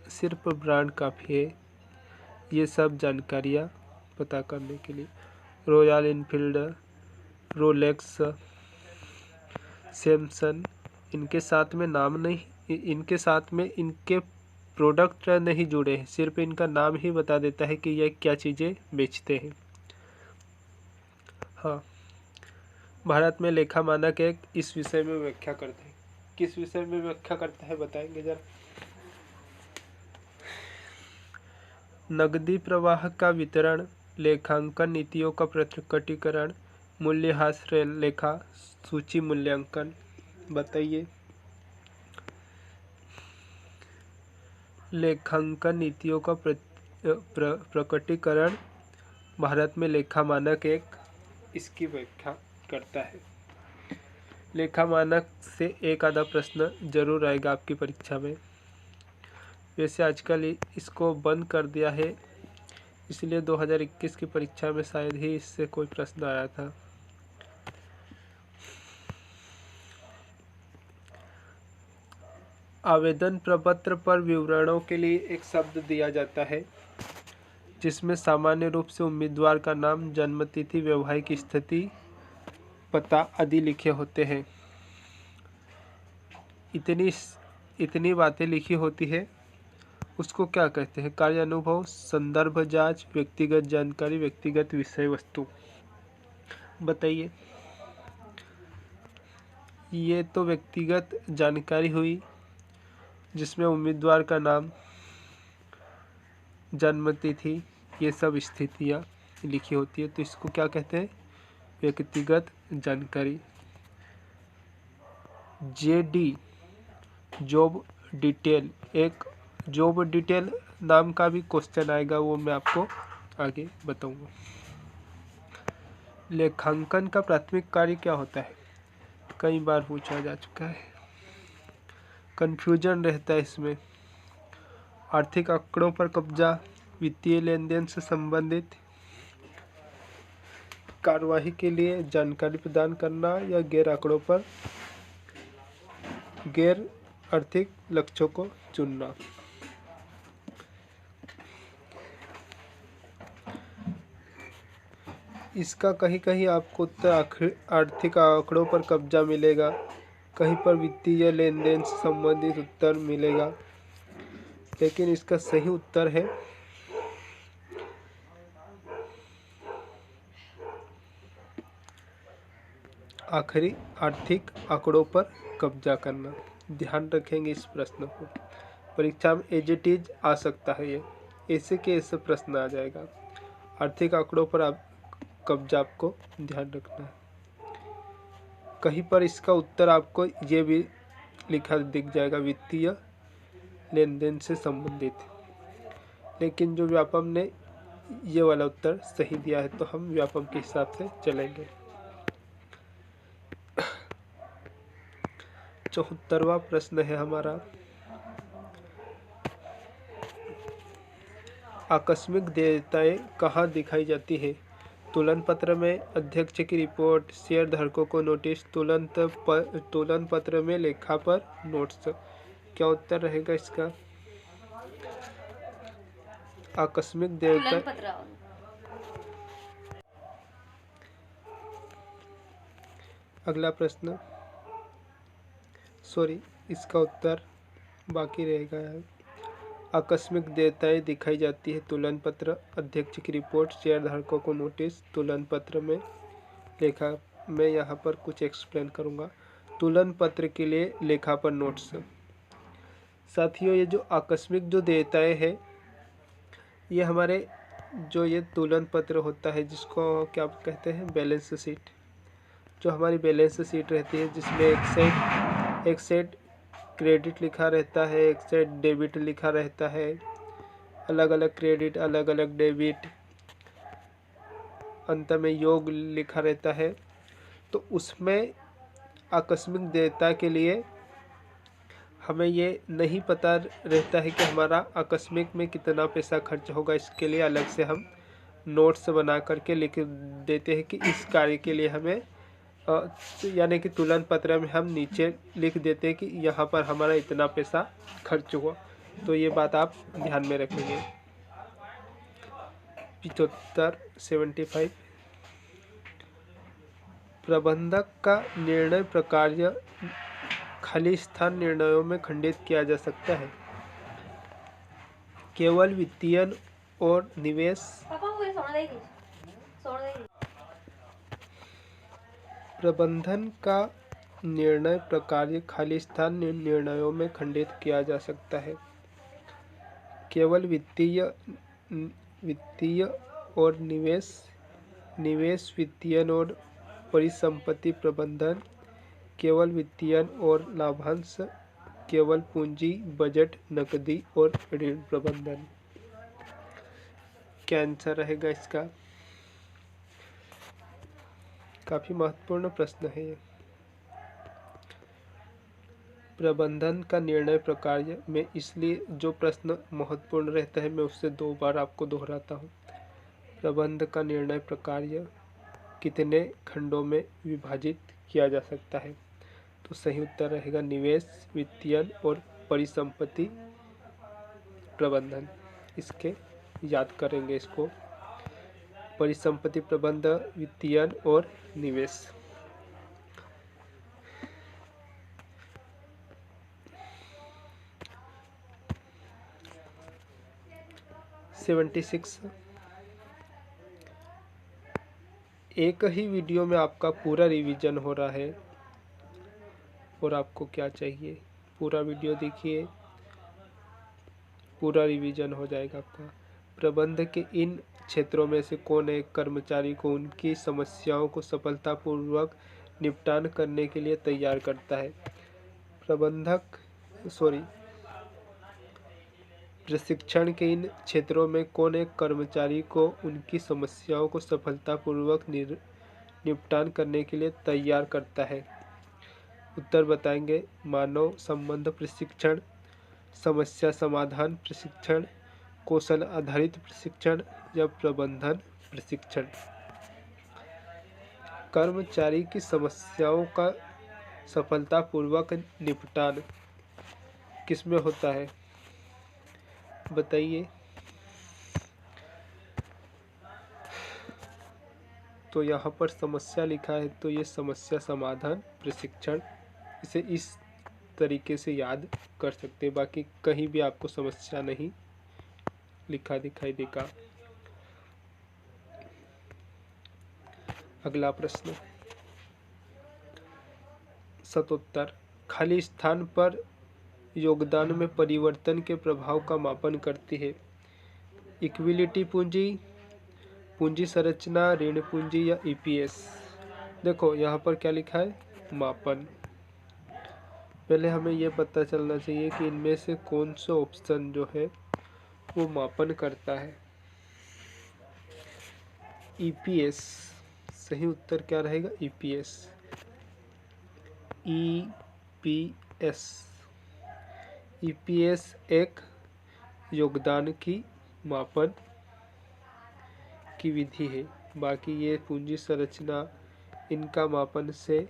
सिर्फ ब्रांड काफ़ी है ये सब जानकारियाँ पता करने के लिए। रॉयल इनफील्ड, रोलेक्स, सैमसंग, इनके साथ में नाम नहीं, इनके साथ में इनके प्रोडक्ट नहीं जुड़े हैं, सिर्फ इनका नाम ही बता देता है कि यह क्या चीज़ें बेचते हैं। हाँ, भारत में लेखा मानक एक इस विषय में व्याख्या करते हैं। किस विषय में व्याख्या करता है बताएंगे जरा? नकदी प्रवाह का वितरण, लेखांकन नीतियों का प्रकटीकरण, मूल्यह्रास लेखा, सूची मूल्यांकन। बताइए। लेखांकन नीतियों का प्रकटीकरण भारत में लेखा मानक एक इसकी व्याख्या करता है। लेखा मानक से एक आधा प्रश्न जरूर आएगा आपकी परीक्षा में। वैसे आजकल इसको बंद कर दिया है, इसलिए 2021 की परीक्षा में शायद ही इससे कोई प्रश्न आया था। आवेदन प्रपत्र पर विवरणों के लिए एक शब्द दिया जाता है जिसमें सामान्य रूप से उम्मीदवार का नाम, जन्मतिथि, वैवाहिक स्थिति, पता आदि लिखे होते हैं। इतनी बातें लिखी होती है, उसको क्या कहते हैं? कार्य अनुभव, संदर्भ जांच, व्यक्तिगत जानकारी, व्यक्तिगत विषय वस्तु। बताइए। ये तो व्यक्तिगत जानकारी हुई जिसमें उम्मीदवार का नाम, जन्मतिथि, ये सब स्थितियाँ लिखी होती है, तो इसको क्या कहते हैं? व्यक्तिगत जानकारी। जेडी, जॉब डिटेल, एक जॉब डिटेल नाम का भी क्वेश्चन आएगा, वो मैं आपको आगे बताऊंगा। लेखांकन का प्राथमिक कार्य क्या होता है? कई बार पूछा जा चुका है, कंफ्यूजन रहता है इसमें। आर्थिक आंकड़ों पर कब्जा, वित्तीय लेन देन से संबंधित कार्यवाही के लिए जानकारी प्रदान करना, या गैर आर्थिक लक्ष्यों को चुनना। इसका कहीं कहीं आपको उत्तर आर्थिक आंकड़ों पर कब्जा मिलेगा, कहीं पर वित्तीय लेन देन से संबंधित उत्तर मिलेगा, लेकिन इसका सही उत्तर है आखिरी आर्थिक आंकड़ों पर कब्जा करना। ध्यान रखेंगे इस प्रश्न को, परीक्षा में एज इट इज आ सकता है, ये ऐसे के ऐसे प्रश्न आ जाएगा। आर्थिक आंकड़ों पर आप कब्जा आपको ध्यान रखना है। कहीं पर इसका उत्तर आपको ये भी लिखा दिख जाएगा, वित्तीय लेन देन से संबंधित, लेकिन जो व्यापम ने ये वाला उत्तर सही दिया है, तो हम व्यापम के हिसाब से चलेंगे। 74वां प्रश्न है हमारा, आकस्मिक देयताएं कहाँ दिखाई जाती है? तुलन पत्र में, अध्यक्ष की रिपोर्ट, शेयर धारकों को नोटिस, तुलन पत्र में, लेखा पर नोट्स। क्या उत्तर रहेगा इसका? आकस्मिक देयता। अगला प्रश्न, सॉरी, इसका उत्तर बाकी रहेगा। आकस्मिक देयताएं दिखाई जाती है तुलन पत्र, अध्यक्ष की रिपोर्ट, शेयर धारकों को नोटिस, तुलन पत्र में लेखा। मैं यहाँ पर कुछ एक्सप्लेन करूँगा। तुलन पत्र के लिए लेखा पर नोट्स। साथियों, ये जो आकस्मिक जो देयताएं हैं, ये हमारे जो ये तुलन पत्र होता है, जिसको क्या कहते हैं, बैलेंस शीट। जो हमारी बैलेंस शीट रहती है, जिसमें एक सेट क्रेडिट लिखा रहता है, एक सेट डेबिट लिखा रहता है, अलग अलग क्रेडिट, अलग अलग डेबिट, अंत में योग लिखा रहता है। तो उसमें आकस्मिक देयता के लिए हमें ये नहीं पता रहता है कि हमारा आकस्मिक में कितना पैसा खर्च होगा। इसके लिए अलग से हम नोट्स बना करके लिख देते हैं कि इस कार्य के लिए हमें यानी कि तुलन पत्र में हम नीचे लिख देते हैं कि यहाँ पर हमारा इतना पैसा खर्च हुआ। तो ये बात आप ध्यान में रखेंगे। 75 प्रबंधक का निर्णय प्रकार्य खाली स्थान निर्णयों में खंडित किया जा सकता है। केवल वित्तीय और निवेश प्रबंधन का निर्णय प्रकार्य खाली स्थान निर्णयों में खंडित किया जा सकता है। केवल वित्तीय और निवेश वित्तीय और परिसंपत्ति प्रबंधन, केवल वित्तीय और लाभांश, केवल पूंजी, बजट, नकदी और ऋण प्रबंधन। क्या आंसर रहेगा इसका? काफी महत्वपूर्ण प्रश्न है ये। प्रबंधन का निर्णय प्रकार्य में इसलिए जो प्रश्न महत्वपूर्ण रहता है, मैं उससे 2 बार आपको दोहराता हूँ। प्रबंध का निर्णय प्रकार्य कितने खंडों में विभाजित किया जा सकता है? तो सही उत्तर रहेगा निवेश, वित्तीय और परिसंपत्ति प्रबंधन। इसके याद करेंगे इसको, परिसंपत्ति प्रबंध, वित्तीय और निवेश। एक ही वीडियो में आपका पूरा रिवीजन हो रहा है और आपको क्या चाहिए, पूरा वीडियो देखिए, पूरा रिवीजन हो जाएगा आपका। प्रबंध के इन क्षेत्रों में से कौन एक कर्मचारी को उनकी समस्याओं को सफलतापूर्वक निपटान करने के लिए तैयार करता है? प्रशिक्षण के इन क्षेत्रों में कौन एक कर्मचारी को उनकी समस्याओं को सफलतापूर्वक निपटान करने के लिए तैयार करता है? उत्तर बताएंगे। मानव संबंध प्रशिक्षण, समस्या समाधान प्रशिक्षण, कौशल आधारित प्रशिक्षण या प्रबंधन प्रशिक्षण। कर्मचारी की समस्याओं का सफलतापूर्वक निपटान किसमें होता है, बताइए। तो यहाँ पर समस्या लिखा है, तो ये समस्या समाधान प्रशिक्षण, इसे इस तरीके से याद कर सकते हैं। बाकी कहीं भी आपको समस्या नहीं लिखा दिखाई देगा। अगला प्रश्न 77 खाली स्थान पर योगदान में परिवर्तन के प्रभाव का मापन करती है? इक्विलिटी पूंजी, पूंजी संरचना, ऋण पूंजी या ईपीएस। देखो यहाँ पर क्या लिखा है, मापन। पहले हमें यह पता चलना चाहिए कि इनमें से कौन सा ऑप्शन जो है वो मापन करता है। ईपीएस, सही उत्तर क्या रहेगा, ईपीएस। ईपीएस एक योगदान की मापन की विधि है। बाकी ये पूंजी संरचना, इनका मापन से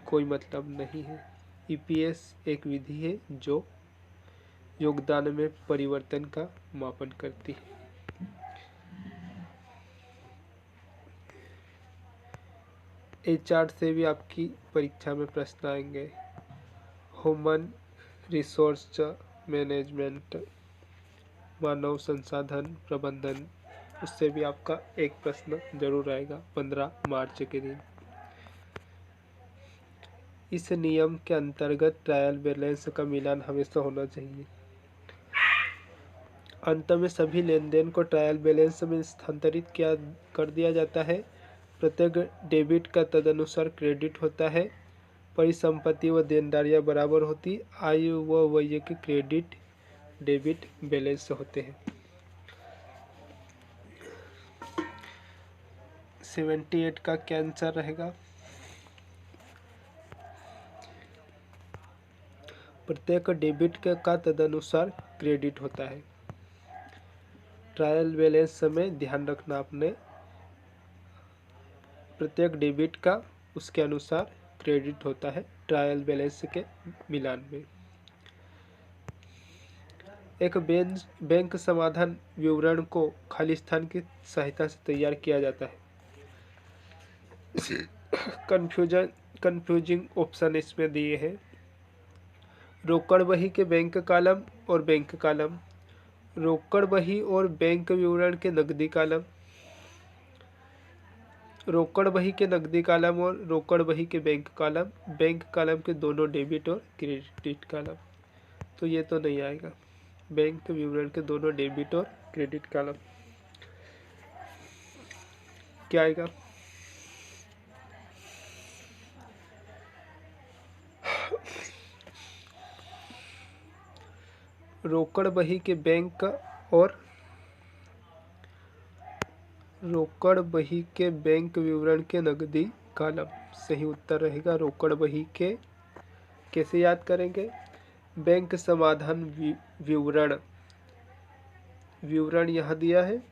कोई मतलब नहीं है। ईपीएस एक विधि है जो योगदान में परिवर्तन का मापन करती है। HR से भी आपकी परीक्षा में प्रश्न आएंगे। ह्यूमन रिसोर्स मैनेजमेंट, मानव संसाधन प्रबंधन, उससे भी आपका एक प्रश्न जरूर आएगा 15 मार्च के दिन। इस नियम के अंतर्गत ट्रायल बैलेंस का मिलान हमेशा होना चाहिए। अंत में सभी लेन देन को ट्रायल बैलेंस में स्थानांतरित कर दिया जाता है। प्रत्येक डेबिट का तदनुसार क्रेडिट होता है। परिसंपत्ति व देनदारियां बराबर होती, आय व व्यय के क्रेडिट डेबिट बैलेंस होते हैं। 78 का क्या आंसर रहेगा? प्रत्येक डेबिट का तदनुसार क्रेडिट होता है। ट्रायल बैलेंस में ध्यान रखना आपने, प्रत्येक डेबिट का उसके अनुसार क्रेडिट होता है ट्रायल बैलेंस के मिलान में। एक बैंक समाधान विवरण को खाली स्थान की सहायता से तैयार किया जाता है। कंफ्यूजिंग ऑप्शन इसमें दिए हैं। रोकड़ बही के बैंक कॉलम और बैंक कॉलम, रोकड़ बही और बैंक विवरण के नकदी कॉलम, रोकड़ बही के नकदी कॉलम और रोकड़ बही के बैंक कॉलम के दोनों डेबिट और क्रेडिट कॉलम। तो ये तो नहीं आएगा। बैंक विवरण के दोनों डेबिट और क्रेडिट कॉलम क्या आएगा? रोकड़ बही के बैंक और रोकड़ बही के बैंक विवरण के नकदी कॉलम। सही उत्तर रहेगा रोकड़ बही के। कैसे याद करेंगे? बैंक समाधान विवरण यहाँ दिया है,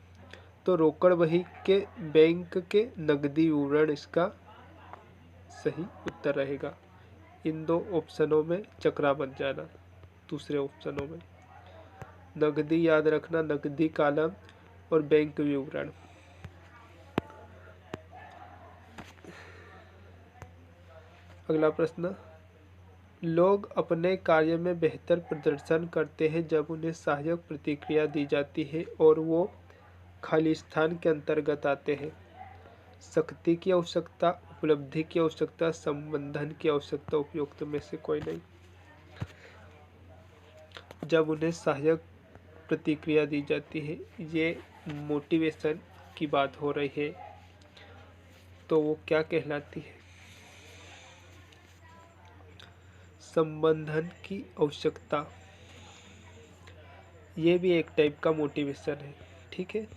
तो रोकड़ बही के बैंक के नकदी विवरण इसका सही उत्तर रहेगा। इन दो ऑप्शनों में चकरा मत जाना। दूसरे ऑप्शनों में नकदी याद रखना, नकदी कॉलम और बैंक विवरण। अगला प्रश्न, लोग अपने कार्य में बेहतर प्रदर्शन करते हैं जब उन्हें सहायक प्रतिक्रिया दी जाती है और वो खाली स्थान के अंतर्गत आते हैं। शक्ति की आवश्यकता, उपलब्धि की आवश्यकता, संबंधन की आवश्यकता, उपयुक्त में से कोई नहीं। जब उन्हें सहायक प्रतिक्रिया दी जाती है, ये मोटिवेशन की बात हो रही है, तो वो क्या कहलाती है? संबंधन की आवश्यकता। ये भी एक टाइप का मोटिवेशन है। ठीक है,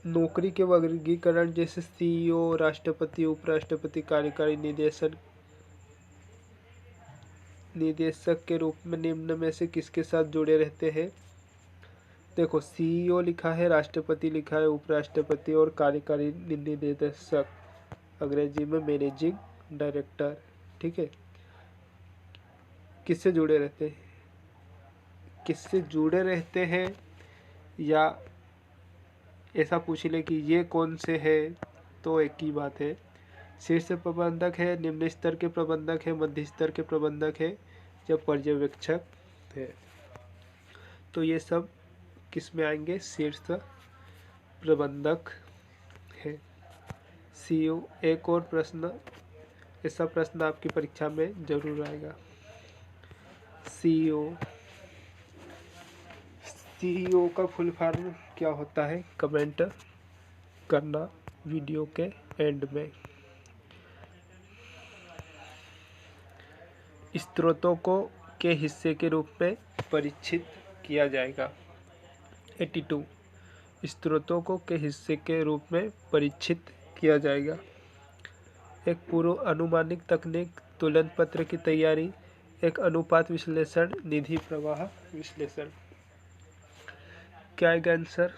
नौकरी के वर्गीकरण जैसे CEO, राष्ट्रपति, उपराष्ट्रपति, कार्यकारी निदेशक के रूप में निम्न में से किसके साथ जुड़े रहते हैं? देखो, CEO लिखा है, राष्ट्रपति लिखा है, उपराष्ट्रपति और कार्यकारी निदेशक, अंग्रेजी में मैनेजिंग डायरेक्टर। ठीक है, किससे जुड़े रहते हैं? किससे जुड़े रहते हैं या ऐसा पूछ ले कि ये कौन से है, तो एक ही बात है। शीर्ष प्रबंधक है, निम्न स्तर के प्रबंधक है, मध्य स्तर के प्रबंधक है या पर्यवेक्षक है। तो ये सब किस में आएंगे? शीर्ष प्रबंधक है। CEO। एक और प्रश्न, ऐसा प्रश्न आपकी परीक्षा में जरूर आएगा। CEO का फुल फॉर्म क्या होता है? कमेंट करना वीडियो के एंड में। स्रोतों को के हिस्से के रूप में परीक्षित किया जाएगा। 82 स्रोतों को के हिस्से के रूप में परीक्षित किया जाएगा। एक पूर्व अनुमानित तकनीक, तुलन पत्र की तैयारी, एक अनुपात विश्लेषण, निधि प्रवाह विश्लेषण। क्या आएगा आंसर?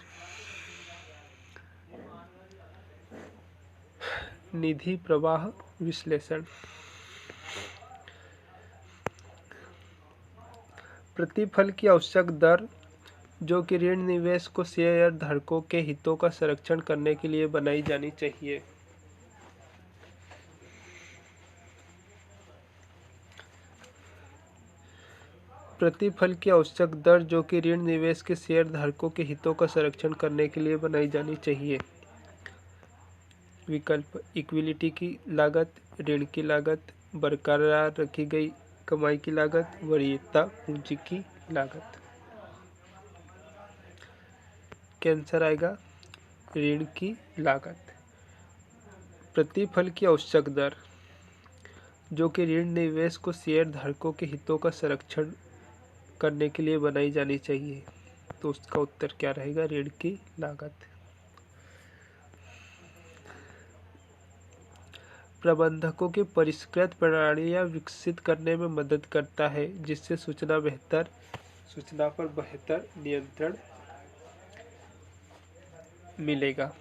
निधि प्रवाह विश्लेषण। प्रतिफल की आवश्यक दर जो कि ऋण निवेश को शेयर धारकों के हितों का संरक्षण करने के लिए बनाई जानी चाहिए। प्रतिफल की आवश्यक दर जो कि ऋण निवेश के शेयर धारकों के हितों का संरक्षण करने के लिए बनाई जानी चाहिए। विकल्प इक्विटी की लागत, ऋण की लागत, बरकरार रखी गई कमाई की लागत, वरीयता पूंजी की लागत। आंसर आएगा ऋण की लागत। प्रतिफल की आवश्यक दर जो कि ऋण निवेश को शेयर धारकों के हितों का संरक्षण करने के लिए बनाई जानी चाहिए, तो उसका उत्तर क्या रहेगा? ऋण की लागत। प्रबंधकों की परिष्कृत प्रणालियाँ विकसित करने में मदद करता है जिससे सूचना पर बेहतर नियंत्रण मिलेगा।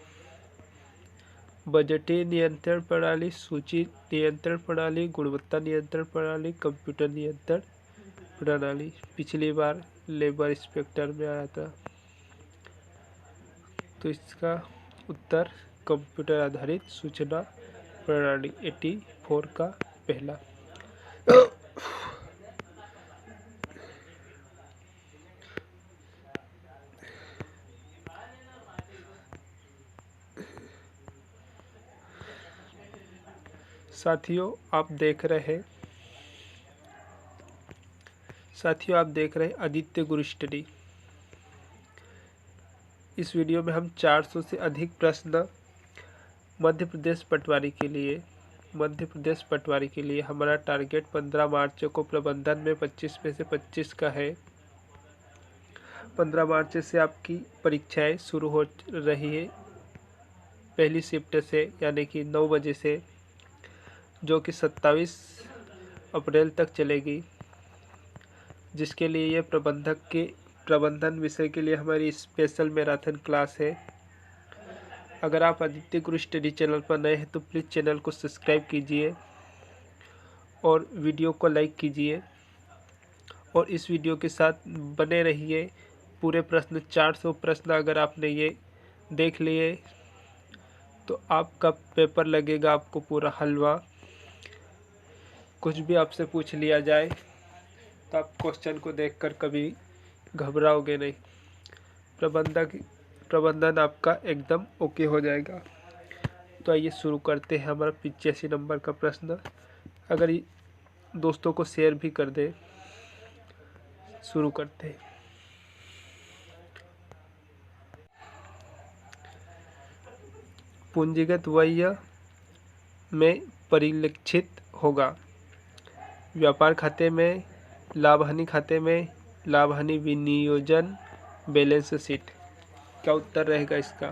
बजटीय नियंत्रण प्रणाली, सूची नियंत्रण प्रणाली, गुणवत्ता नियंत्रण प्रणाली, कंप्यूटर नियंत्रण प्रणाली। पिछली बार लेबर इंस्पेक्टर में आया था, तो इसका उत्तर कंप्यूटर आधारित सूचना प्रणाली 84 का पहला। साथियों आप देख रहे आदित्य गुरु स्टडी। इस वीडियो में हम 400 से अधिक प्रश्न मध्य प्रदेश पटवारी के लिए हमारा टारगेट 15 मार्च को प्रबंधन में 25 में से 25 का है। 15 मार्च से आपकी परीक्षाएं शुरू हो रही है, पहली शिफ्ट से, यानी कि 9 बजे से, जो कि 27 अप्रैल तक चलेगी, जिसके लिए ये प्रबंधन विषय के लिए हमारी स्पेशल मैराथन क्लास है। अगर आप आदित्य गुरु स्टडी चैनल पर नए हैं तो प्लीज़ चैनल को सब्सक्राइब कीजिए और वीडियो को लाइक कीजिए और इस वीडियो के साथ बने रहिए। पूरे प्रश्न 400 प्रश्न अगर आपने ये देख लिए तो आपका पेपर लगेगा आपको पूरा हलवा। कुछ भी आपसे पूछ लिया जाए तो आप क्वेश्चन को देखकर कभी घबराओगे नहीं। प्रबंधन आपका एकदम ओके हो जाएगा। तो आइए शुरू करते हैं हमारा 85 नंबर का प्रश्न। अगर दोस्तों को शेयर भी कर दे, शुरू करते हैं। पूंजीगत व्यय में परिलक्षित होगा व्यापार खाते में, लाभ हानि खाते में, लाभ हानि विनियोजन, बैलेंस शीट। क्या उत्तर रहेगा इसका?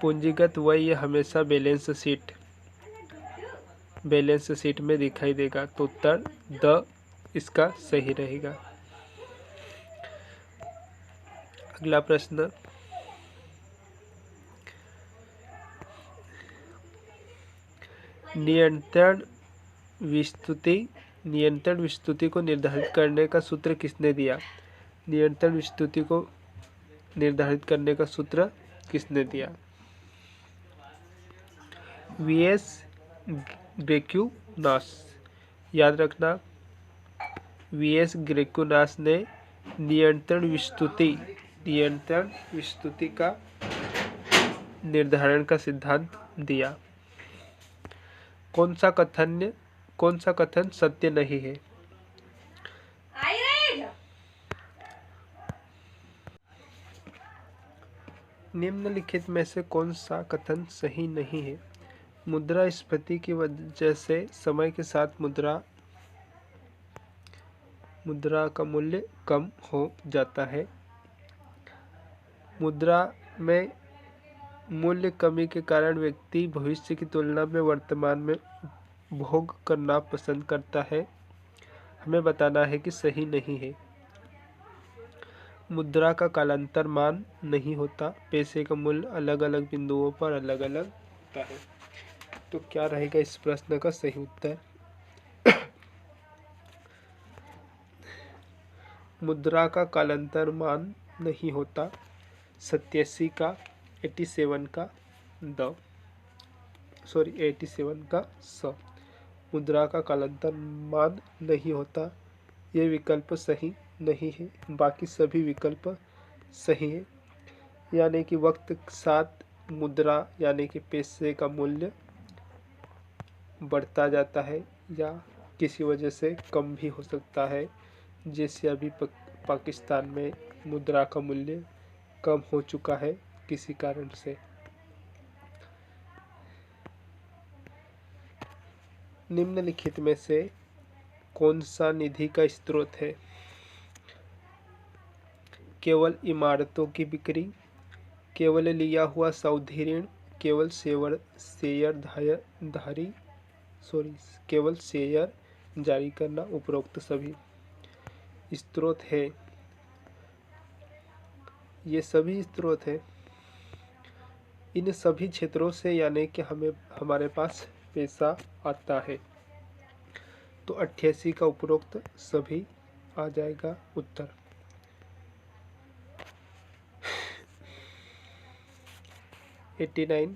पूंजीगत व्यय हमेशा बैलेंस शीट में दिखाई देगा, तो उत्तर द इसका सही रहेगा। अगला प्रश्न, नियंत्रण विस्तृति को निर्धारित करने का सूत्र किसने दिया? नियंत्रण विस्तृति को निर्धारित करने का सूत्र किसने दिया? वीएस ग्रेक्यूनास। याद रखना, वीएस ग्रेक्यूनास ने नियंत्रण विस्तृति का निर्धारण का सिद्धांत दिया। कौन सा कथन सत्य नहीं है? निम्नलिखित में से कौन सा कथन सही नहीं है? मुद्रास्फीति की वजह से समय के साथ मुद्रा का मूल्य कम हो जाता है। मुद्रा में मूल्य कमी के कारण व्यक्ति भविष्य की तुलना में वर्तमान में उपभोग करना पसंद करता है। हमें बताना है कि सही नहीं है। मुद्रा का कालांतर मान नहीं होता। पैसे का मूल्य अलग अलग बिंदुओं पर अलग अलग होता है। तो क्या रहेगा इस प्रश्न का सही उत्तर? मुद्रा का कालांतर मान नहीं होता। 87 का 87 का द 87 का स। मुद्रा का कालांतर मान नहीं होता, ये विकल्प सही नहीं है, बाकी सभी विकल्प सही है। यानी कि वक्त के साथ मुद्रा यानी कि पैसे का मूल्य बढ़ता जाता है या किसी वजह से कम भी हो सकता है, जैसे अभी पाकिस्तान में मुद्रा का मूल्य कम हो चुका है किसी कारण से। निम्नलिखित में से कौन सा निधि का स्रोत है? केवल इमारतों की बिक्री, केवल लिया हुआ सावधि ऋण, केवल केवल शेयर जारी करना, उपरोक्त सभी। स्रोत है, ये सभी स्रोत है। इन सभी क्षेत्रों से यानी कि हमारे पास पैसा आता है, तो 88 का उपरोक्त सभी आ जाएगा उत्तर। 89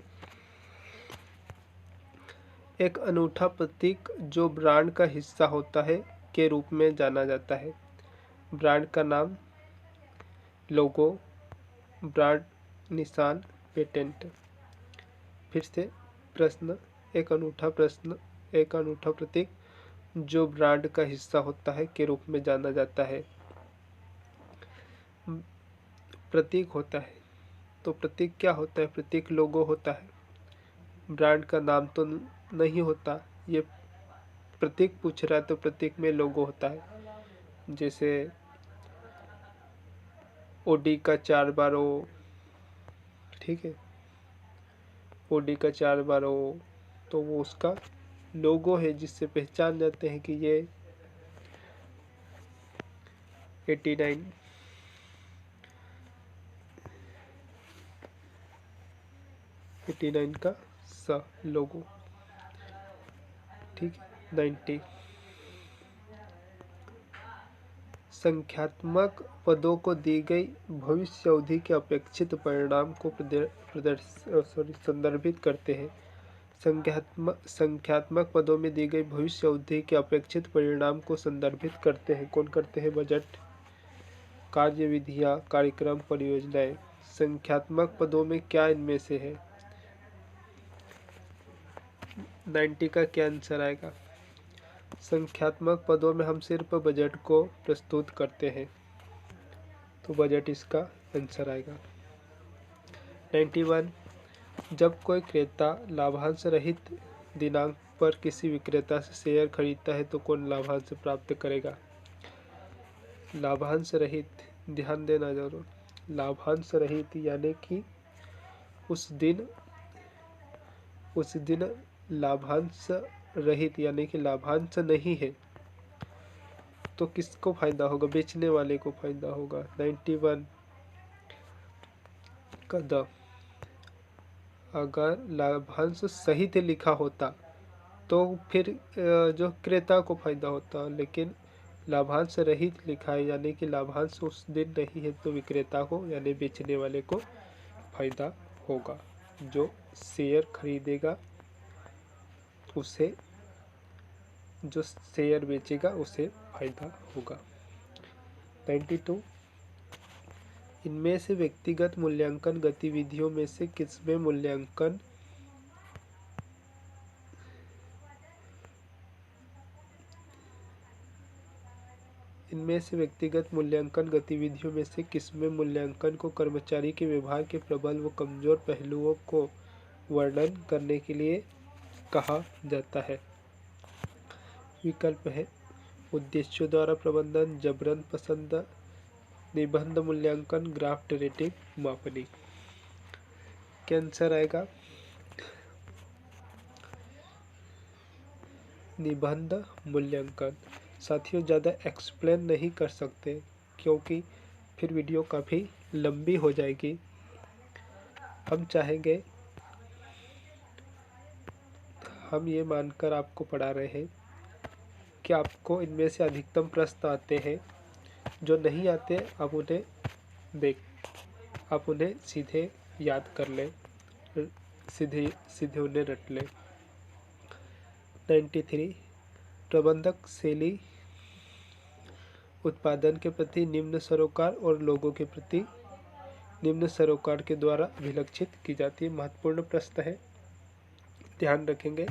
एक अनूठा प्रतीक जो ब्रांड का हिस्सा होता है के रूप में जाना जाता है। ब्रांड का नाम, लोगो, ब्रांड निशान, पेटेंट। फिर से प्रश्न, एक अनूठा प्रतीक जो ब्रांड का हिस्सा होता है के रूप में जाना जाता है। प्रतीक होता है, तो प्रतीक क्या होता है? प्रतीक लोगो होता है। ब्रांड का नाम तो नहीं होता, ये प्रतीक पूछ रहा है तो प्रतीक में लोगो होता है। जैसे ओडी का 4 बार ओ, ठीक है, ओडी का 4 बार ओ, तो वो उसका लोगो है जिससे पहचान जाते हैं कि ये 89 का स लोगो, ठीक है। 90 संख्यात्मक पदों को दी गई भविष्य अवधि के अपेक्षित परिणाम को संदर्भित करते हैं। संख्यात्मक पदों में दी गई भविष्य अवधि के अपेक्षित परिणाम को संदर्भित करते हैं। कौन करते हैं? बजट, कार्यविधियाँ, कार्यक्रम, परियोजनाएं। संख्यात्मक पदों में क्या इनमें से है? 90 का क्या आंसर आएगा? संख्यात्मक पदों में हम सिर्फ बजट को प्रस्तुत करते हैं, तो बजट इसका आंसर आएगा। 91 जब कोई क्रेता लाभांश रहित दिनांक पर किसी विक्रेता से शेयर खरीदता है तो कौन लाभांश प्राप्त करेगा? लाभांश रहित, ध्यान देना जरूर, लाभांश रहित यानी कि उस दिन लाभांश रहित यानी कि लाभांश नहीं है, तो किसको फायदा होगा? बेचने वाले को फायदा होगा। 91 का द, अगर लाभांश सहित लिखा होता तो फिर जो क्रेता को फायदा होता, लेकिन लाभांश रहित लिखा है यानी कि लाभांश उस दिन नहीं है, तो विक्रेता को यानी बेचने वाले को फायदा होगा। जो शेयर खरीदेगा उसे, जो शेयर बेचेगा उसे फायदा होगा। 92 इनमें से व्यक्तिगत मूल्यांकन गतिविधियों में से किसमें मूल्यांकन गतिविधियों में से किसमें मूल्यांकन को कर्मचारी के व्यवहार के प्रबल व कमजोर पहलुओं को वर्णन करने के लिए कहा जाता है? विकल्प है उद्देश्यों द्वारा प्रबंधन, जबरन पसंद, निबंध मूल्यांकन, ग्राफ्ट रेटिंग, मापनी। क्या आंसर आएगा? निबंध मूल्यांकन। साथियों ज़्यादा एक्सप्लेन नहीं कर सकते क्योंकि फिर वीडियो काफ़ी लंबी हो जाएगी। हम चाहेंगे, हम ये मानकर आपको पढ़ा रहे हैं कि आपको इनमें से अधिकतम प्रश्न आते हैं, जो नहीं आते आप उन्हें सीधे याद कर लें, सीधे सीधे उन्हें रट लें। 93 प्रबंधक शैली उत्पादन के प्रति निम्न सरोकार और लोगों के प्रति निम्न सरोकार के द्वारा अभिलक्षित की जाती है। महत्वपूर्ण प्रश्न है, ध्यान रखेंगे।